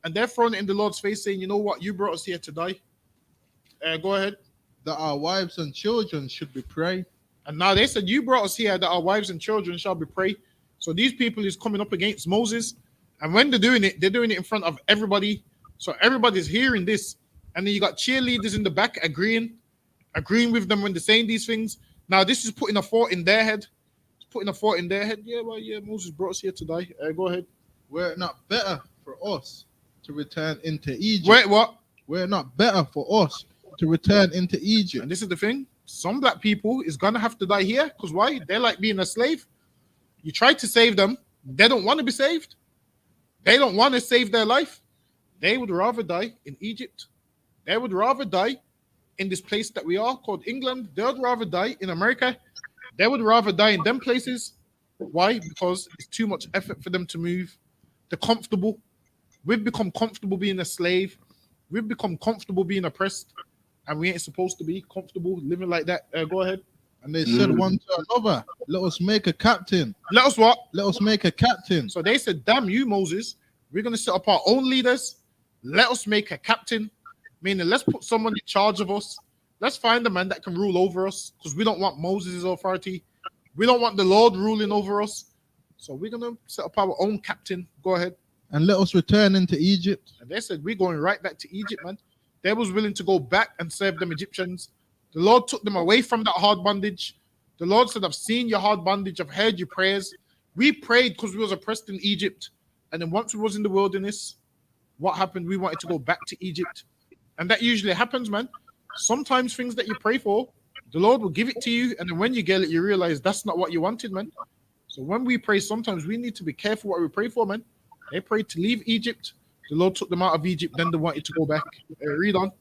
and they're throwing it in the Lord's face, saying, "You know what? You brought us here to die." Go ahead. That our wives and children should be prey. And now they said, "You brought us here that our wives and children shall be prey." So these people is coming up against Moses, and when they're doing it in front of everybody. So everybody's hearing this, and then you got cheerleaders in the back agreeing with them when they're saying these things. Now this is putting a thought in their head. It's putting a thought in their head. Yeah, well, yeah, Moses brought us here to die. Go ahead. Were it not better for us to return into Egypt? Wait, what? Were it not better for us to return into Egypt? And this is the thing. Some black people is gonna have to die here because why? They like being a slave. You try to save them. They don't want to be saved. They don't want to save their life. They would rather die in Egypt. They would rather die in this place that we are called England. They would rather die in America. They would rather die in them places. Why? Because it's too much effort for them to move. They're comfortable. We've become comfortable being a slave. We've become comfortable being oppressed. And we ain't supposed to be comfortable living like that. Go ahead. And they said one to another, "Let us make a captain." Let us what? Let us make a captain. So they said, "Damn you, Moses. We're going to set up our own leaders. Let us make a captain." Meaning, let's put someone in charge of us. Let's find a man that can rule over us because we don't want Moses' authority. We don't want the Lord ruling over us. So we're going to set up our own captain. Go ahead. And let us return into Egypt. And they said, we're going right back to Egypt, man. They was willing to go back and serve them Egyptians. The Lord took them away from that hard bondage. The Lord said, "I've seen your hard bondage. I've heard your prayers." We prayed because we was oppressed in Egypt. And then once we was in the wilderness, what happened? We wanted to go back to Egypt. And that usually happens, man. Sometimes things that you pray for, the Lord will give it to you. And then when you get it, you realize that's not what you wanted, man. So when we pray, sometimes we need to be careful what we pray for, man. They prayed to leave Egypt. The Lord took them out of Egypt. Then they wanted to go back. Read on.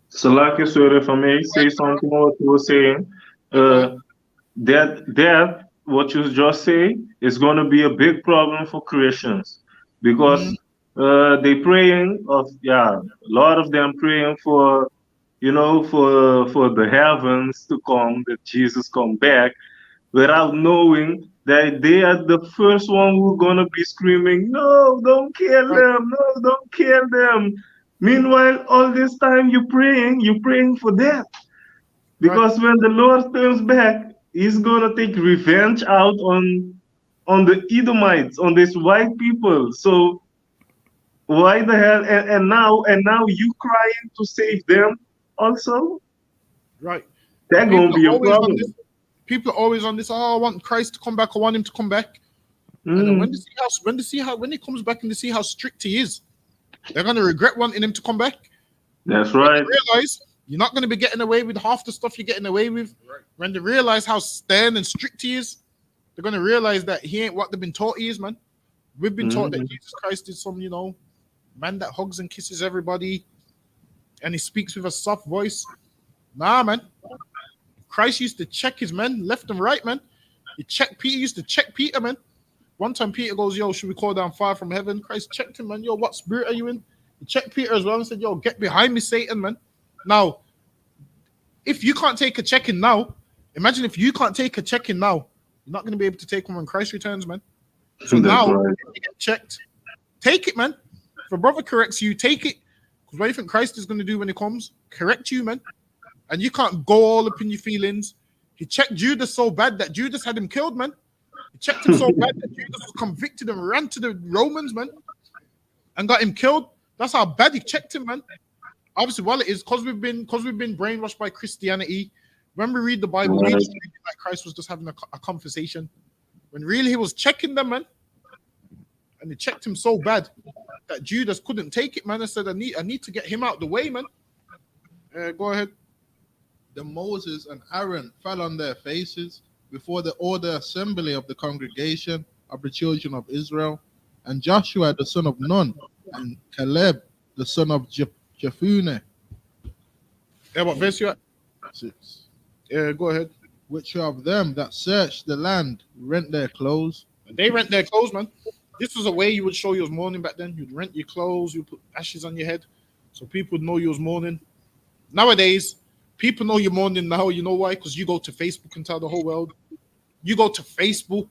Salaki, sir, if I may say something what you were saying, that what you just say is going to be a big problem for Christians because they praying a lot of them praying for, for the heavens to come, that Jesus come back, without knowing that they are the first one who are going to be screaming, "No, don't kill them. No, don't kill them." Meanwhile, all this time you're praying for death. Because when the Lord turns back, he's going to take revenge out on the Edomites, on these white people. So why the hell? And now you crying to save them also? Right. That's going to be a problem. People are always on this. "Oh, I want Christ to come back. I want him to come back." And then when he comes back and they see how strict he is, they're going to regret wanting him to come back. That's right. When they realize you're not going to be getting away with half the stuff you're getting away with. When they realize how stern and strict he is, they're going to realize that he ain't what they've been taught he is, man. We've been taught that Jesus Christ is some, man that hugs and kisses everybody and he speaks with a soft voice. Nah, man. Christ used to check his men left and right, man. Peter used to check Peter, man. One time Peter goes, "Yo, should we call down fire from heaven?" Christ checked him, man. "Yo, what spirit are you in?" He checked Peter as well and said, "Yo, get behind me, Satan, man." Now, if you can't take a check-in now, imagine if you can't take a check-in now, you're not going to be able to take one when Christ returns, man. So now, you get checked, Take it, man. If a brother corrects you, take it. Because what do you think Christ is going to do when he comes? Correct you, man. And you can't go all up in your feelings. He checked Judas so bad that Judas had him killed, man. He checked him so bad that Judas was convicted and ran to the Romans, man, and got him killed. That's how bad he checked him, man. Obviously, well, it is because we've been brainwashed by Christianity. When we read the Bible, we just read it like Christ was just having a conversation, when really he was checking them, man. And he checked him so bad that Judas couldn't take it, man. I said, I need to get him out the way, man. Go ahead. Then Moses and Aaron fell on their faces before all the assembly of the congregation of the children of Israel, and Joshua the son of Nun, and Caleb the son of Jephunneh. Yeah, what verse you at? 6. Go ahead. Which of them that searched the land rent their clothes? They rent their clothes, man. This was a way you would show you was mourning back then. You'd rent your clothes, you put ashes on your head, so people would know you was mourning. Nowadays, people know you're mourning now. You know why? Because you go to Facebook and tell the whole world. You go to Facebook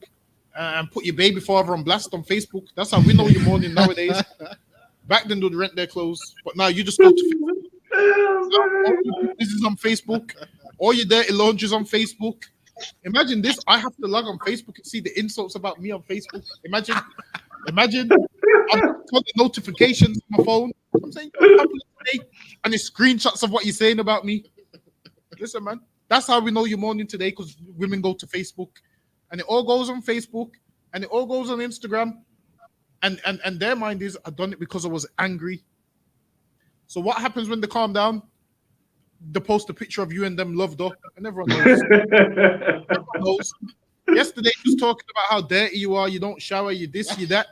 and put your baby father on blast on Facebook. That's how we know you're mourning nowadays. Back then, they'd rent their clothes, but now you just go to Facebook. This is on Facebook. All your dirty laundry's on Facebook. Imagine this. I have to log on Facebook and see the insults about me on Facebook. Imagine. I'm got the notifications on my phone. I'm saying, and the screenshots of what you're saying about me. Listen, man. That's how we know you're mourning today, because women go to Facebook, and it all goes on Facebook, and it all goes on Instagram, and their mind is, I done it because I was angry. So what happens when they calm down? They post a picture of you and them loved up, and everyone knows. Everyone knows. Yesterday, he was talking about how dirty you are. You don't shower. You this, you that.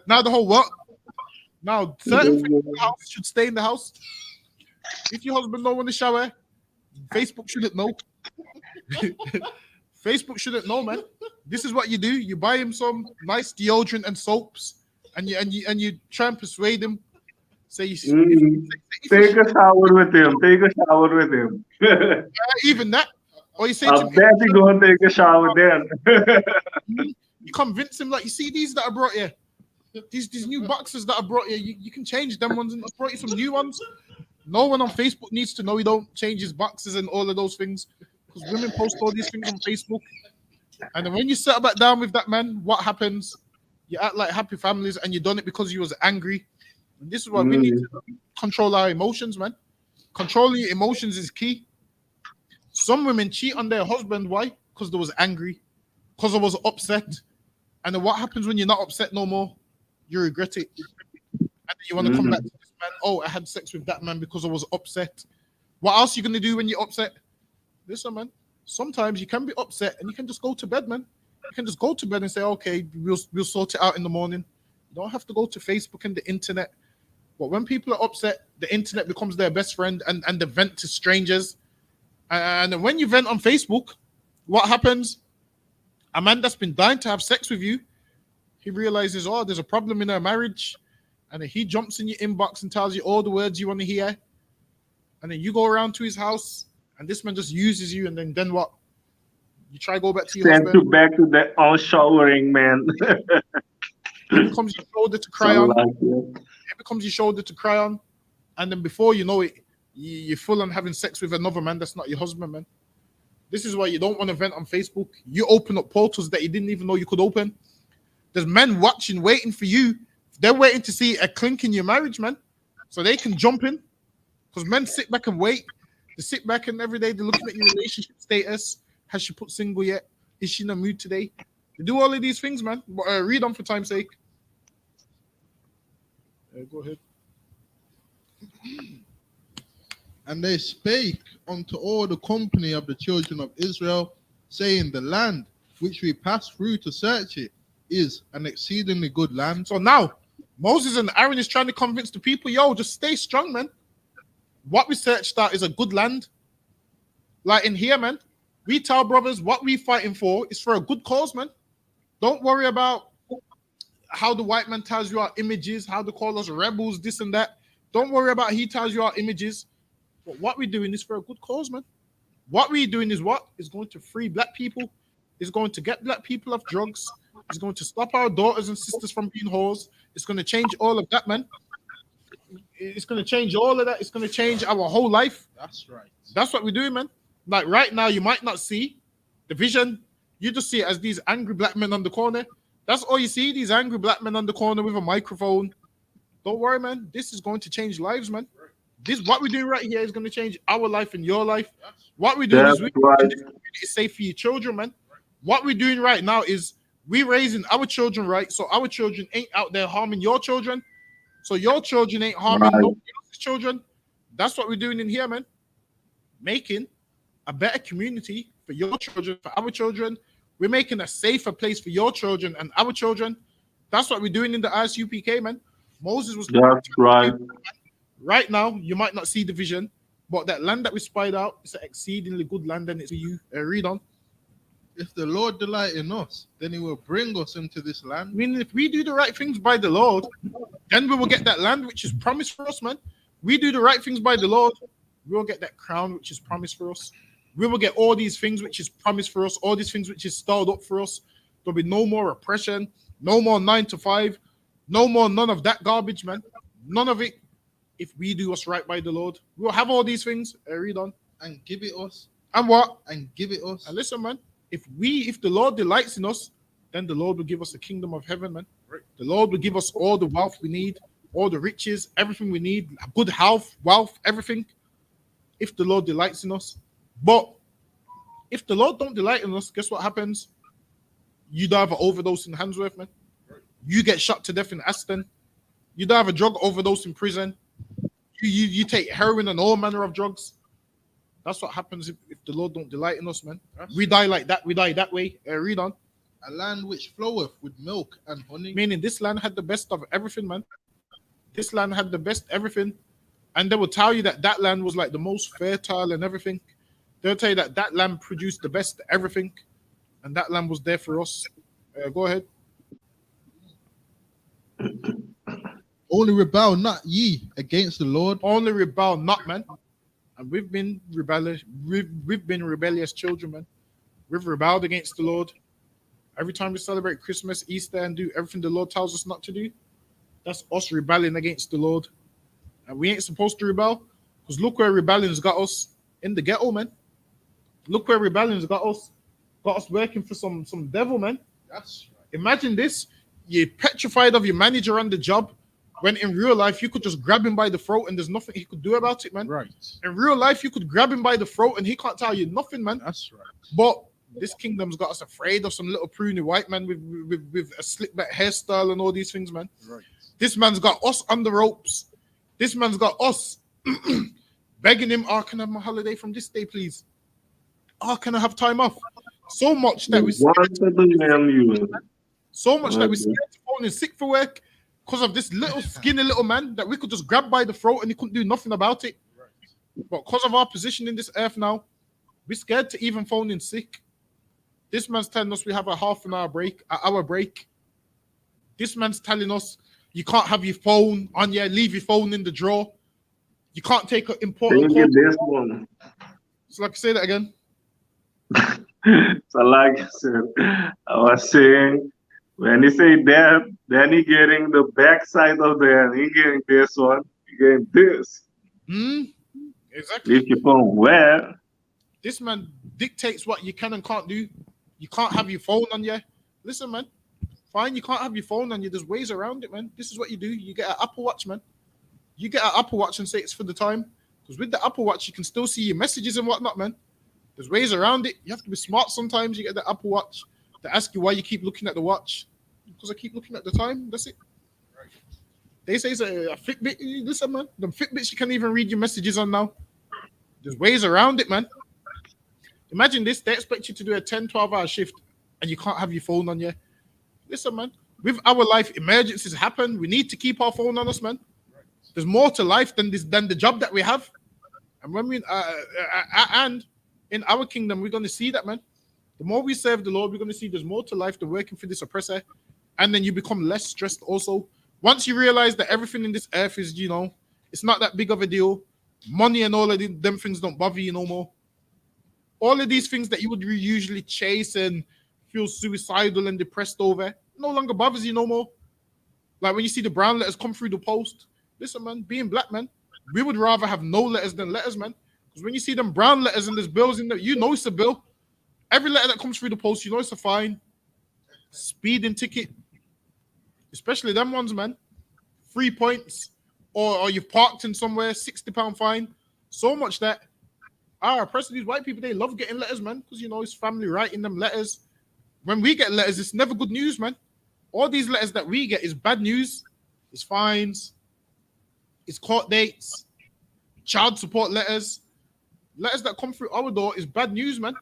Now the whole what? Now certain things in the house should stay in the house. If your husband don't want to shower, Facebook shouldn't know. Facebook shouldn't know, man. This is what you do. You buy him some nice deodorant and soaps, and you try and persuade him. Say, take a shower with him. Take a shower with him. Even that. Or you say I bet he gonna take a shower then. You convince him, like, you see these that I brought you, these new boxes that I brought you, you can change them ones, and I brought you some new ones. No one on Facebook needs to know he don't change his boxes and all of those things, because women post all these things on Facebook. And then when you settle back down with that man, what happens? You act like happy families, and you done it because you was angry. And this is why we need to control our emotions, man. Controlling your emotions is key. Some women cheat on their husband. Why? Because they was angry. Because I was upset. And then what happens when you're not upset no more? You regret it. And then you want to come back to this man. Oh, I had sex with that man because I was upset. What else are you going to do when you're upset? Listen, man. Sometimes you can be upset and you can just go to bed, man. You can just go to bed and say, okay, we'll sort it out in the morning. You don't have to go to Facebook and the internet. But when people are upset, the internet becomes their best friend, and they vent to strangers. And when you vent on Facebook, what happens? A man that's been dying to have sex with you, he realizes, oh, there's a problem in our marriage. And then he jumps in your inbox and tells you all the words you want to hear. And then you go around to his house, and this man just uses you. And then what? You try to go back to your husband. Send back to that all showering, man. It becomes your shoulder to cry on. It becomes your shoulder to cry on. And then before you know it, you're full on having sex with another man that's not your husband, man. This is why you don't want to vent on Facebook. You open up portals that you didn't even know you could open. There's men watching, waiting for you. They're waiting to see a clink in your marriage, man, so they can jump in. Because men sit back and wait. They sit back and every day they're looking at your relationship status. Has she put single yet? Is she in a mood today? They do all of these things, man. But read on for time's sake. Go ahead. And they spake unto all the company of the children of Israel, saying, the land which we passed through to search it is an exceedingly good land. So now, Moses and Aaron is trying to convince the people, yo, just stay strong, man. What we searched out is a good land. Like in here, man, we tell brothers what we fighting for is for a good cause, man. Don't worry about how the white man tells you our images, how they call us rebels, this and that. Don't worry about he tells you our images. But what we're doing is for a good cause, man. What we're doing is what? Is going to free black people. Is going to get black people off drugs. It's going to stop our daughters and sisters from being whores. It's going to change all of that, man. It's going to change all of that. It's going to change our whole life. That's right. That's what we're doing, man. Like right now, you might not see the vision. You just see it as these angry black men on the corner. That's all you see, these angry black men on the corner with a microphone. Don't worry, man. This is going to change lives, man. This what we're doing right here is going to change our life and your life. What we're doing is we're making this community safe for your children, man. What we're doing right now is we're raising our children right, so our children ain't out there harming your children. So your children ain't harming nobody else's children. That's what we're doing in here, man. Making a better community for your children, for our children. We're making a safer place for your children and our children. That's what we're doing in the I.S.U.P.K, man. Moses was right. Right now, you might not see the vision, but that land that we spied out is an exceedingly good land, and it's for you. Read on. If the Lord delight in us, then he will bring us into this land. I mean, if we do the right things by the Lord, then we will get that land which is promised for us, man. We do the right things by the Lord, we will get that crown which is promised for us. We will get all these things which is promised for us, all these things which is stored up for us. There'll be no more oppression, no more 9 to 5, no more none of that garbage, man. None of it. If we do what's right by the Lord, we'll have all these things. Read on. And give it us. And what? And give it us. And listen, man. If the Lord delights in us, then the Lord will give us the kingdom of heaven, man. Right. The Lord will give us all the wealth we need, all the riches, everything we need, good health, wealth, everything. If the Lord delights in us. But if the Lord don't delight in us, guess what happens? You die of an overdose in Handsworth, man. Right. You get shot to death in Aston. You die of a drug overdose in prison. You take heroin and all manner of drugs. That's what happens if the Lord don't delight in us, man. We die like that. We die that way. Read on. A land which floweth with milk and honey. Meaning this land had the best of everything, man. This land had the best everything. And they will tell you that that land was like the most fertile and everything. They'll tell you that that land produced the best everything. And that land was there for us. Go ahead. Only rebel not ye against the Lord. Only rebel not, man. And we've been rebellious. We've been rebellious children, man. We've rebelled against the Lord. Every time we celebrate Christmas, Easter, and do everything the Lord tells us not to do, that's us rebelling against the Lord. And we ain't supposed to rebel, because look where rebellion's got us, in the ghetto, man. Look where rebellion's got us working for some devil, man. That's right. Imagine this: you're petrified of your manager on the job, when in real life you could just grab him by the throat and there's nothing he could do about it, man. Right. In real life, you could grab him by the throat and he can't tell you nothing, man. That's right. But this kingdom's got us afraid of some little pruny white man with a slick back hairstyle and all these things, man. Right. This man's got us on the ropes. This man's got us begging him, oh, can I have my holiday from this day, please? Oh, can I have time off? So much that we're scared to phone in sick for work because of this little skinny little man that we could just grab by the throat and he couldn't do nothing about it. Right. But because of our position in this earth now, we're scared to even phone in sick. This man's telling us we have a half an hour break, an hour break. This man's telling us you can't have your phone on you, leave your phone in the drawer. You can't take an important call. This one. So like, say that again. So like I said, I was saying, when he say that, then he getting the backside of that. He getting this one. He getting this. Exactly. If your phone where? This man dictates what you can and can't do. You can't have your phone on you. Listen, man. Fine, you can't have your phone on you. There's ways around it, man. This is what you do. You get an Apple Watch, man. You get an Apple Watch and say it's for the time. Because with the Apple Watch, you can still see your messages and whatnot, man. There's ways around it. You have to be smart sometimes. You get the Apple Watch. They ask you why you keep looking at the watch. Because I keep looking at the time. That's it. Right. They say it's a Fitbit. Listen, man. The Fitbits you can't even read your messages on now. There's ways around it, man. Imagine this. They expect you to do a 10, 12-hour shift and you can't have your phone on you. Listen, man. With our life, emergencies happen. We need to keep our phone on us, man. There's more to life than the job that we have. And when we and in our kingdom, we're going to see that, man. The more we serve the Lord, we're going to see there's more to life than working for this oppressor. And then you become less stressed also. Once you realize that everything in this earth is, it's not that big of a deal. Money and all of them things don't bother you no more. All of these things that you would usually chase and feel suicidal and depressed over, no longer bothers you no more. Like when you see the brown letters come through the post, listen, man, being black, man, we would rather have no letters than letters, man. Because when you see them brown letters and there's bills in there, you know it's a bill. Every letter that comes through the post, you know it's a fine. Speeding ticket, especially them ones, man. 3 points, or you've parked in somewhere, £60 fine. So much that oppressing these white people, they love getting letters, man, because you know it's family writing them letters. When we get letters, it's never good news, man. All these letters that we get is bad news, it's fines, it's court dates, child support letters. Letters that come through our door is bad news, man.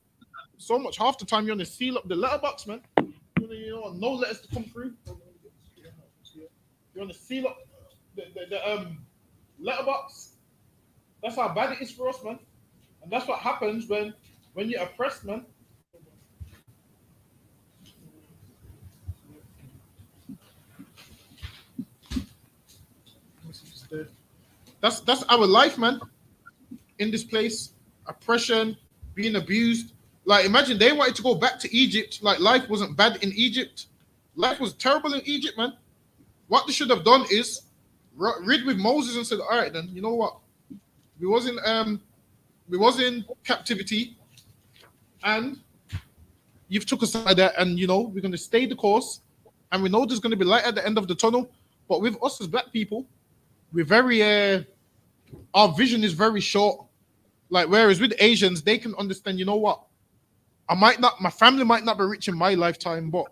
So much, half the time you want to seal up the letterbox, man. You know, no letters to come through. You want to seal up the letterbox. That's how bad it is for us, man. And that's what happens when you're oppressed, man. That's our life, man. In this place, oppression, being abused. Like, imagine they wanted to go back to Egypt. Like, life wasn't bad in Egypt. Life was terrible in Egypt, man. What they should have done is read with Moses and said, all right, then, you know what? We was in captivity, and you've took us out of that, and, you know, we're going to stay the course, and we know there's going to be light at the end of the tunnel. But with us as black people, we're very, our vision is very short. Like, whereas with Asians, they can understand, you know what? My family might not be rich in my lifetime, but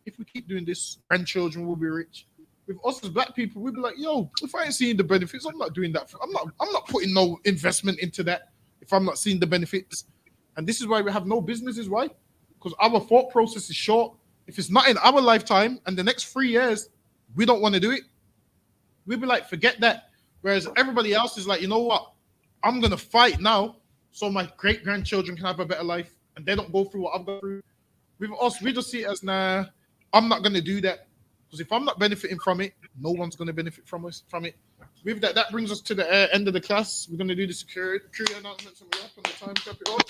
if we keep doing this, grandchildren will be rich. With us as black people, we'll be like, yo, if I ain't seeing the benefits, I'm not doing that. I'm not putting no investment into that if I'm not seeing the benefits. And this is why we have no businesses. Why? Because our thought process is short. If it's not in our lifetime and the next 3 years, we don't want to do it. We'll be like, forget that. Whereas everybody else is like, you know what? I'm going to fight now so my great-grandchildren can have a better life and they don't go through what I've gone through. With us, we just see it as, nah, I'm not going to do that. Because if I'm not benefiting from it, no one's going to benefit from it. With that, that brings us to the end of the class. We're going to do the security announcements and we're up on the time to wrap it up.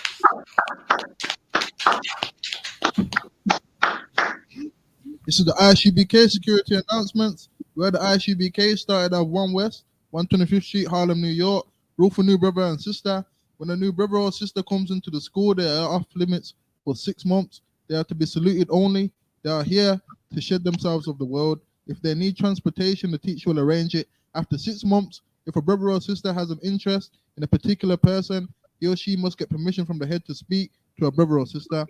This is the I.S.U.P.K security announcements, where the I.S.U.P.K started at 1 West, 125th Street, Harlem, New York. Rule for new brother and sister. When a new brother or sister comes into the school, they are off limits for 6 months. They are to be saluted only. They are here to shed themselves of the world. If they need transportation, the teacher will arrange it. After 6 months, if a brother or sister has an interest in a particular person, he or she must get permission from the head to speak to a brother or sister.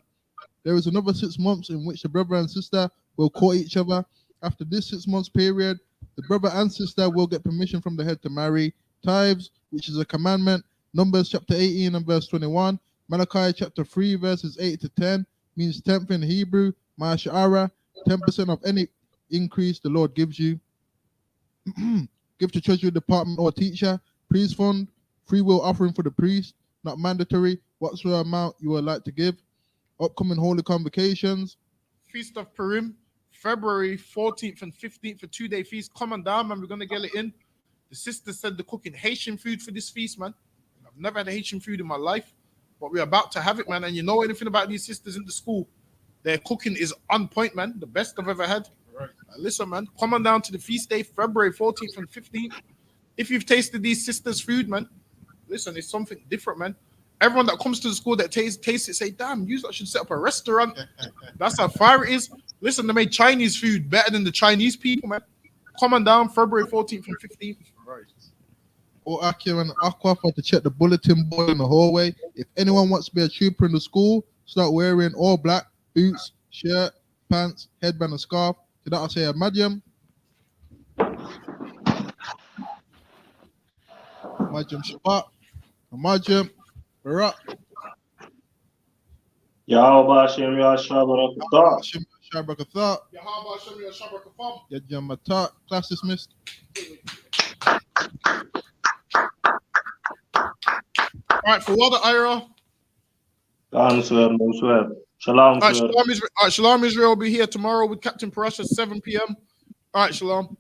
There is another 6 months in which the brother and sister will court each other. After this 6 months period, the brother and sister will get permission from the head to marry. Tithes, which is a commandment. Numbers chapter 18 and verse 21. Malachi chapter 3 verses 8 to 10 means 10th in Hebrew. Ma'ashara, 10% of any increase the Lord gives you. Give to treasury department or teacher. Priest fund, free will offering for the priest, not mandatory. Whatsoever amount you would like to give. Upcoming holy convocations. Feast of Purim, February 14th and 15th, a 2-day feast. Come on down, man. We're going to get it in. The sister said they're cooking Haitian food for this feast, man. I've never had a Haitian food in my life, but we're about to have it, man. And you know anything about these sisters in the school, their cooking is on point, man. The best I've ever had. Right. Listen, man, come on down to the feast day, February 14th and 15th. If you've tasted these sisters' food, man, listen, it's something different, man. Everyone that comes to the school that tastes it say, damn, you should set up a restaurant. That's how far it is. Listen, they made Chinese food better than the Chinese people, man. Come on down, February 14th and 15th. Right. Or Akira and Aqua for to check the bulletin board in the hallway. If anyone wants to be a trooper in the school, start wearing all black, boots, shirt, pants, headband, and scarf. Did I say a medium? Majum Shabbat, Majum Barak. Yahweh Hashem Yahshua Barakatah. Hashem Shabrakatha. Yahweh Hashem Yahshua Barakatah. Yajamata. Class dismissed. All right, for Wada Ira. God swear, no swear. Shalom, All right, swear. Shalom Israel will be here tomorrow with Captain Parash at 7 p.m. All right, Shalom.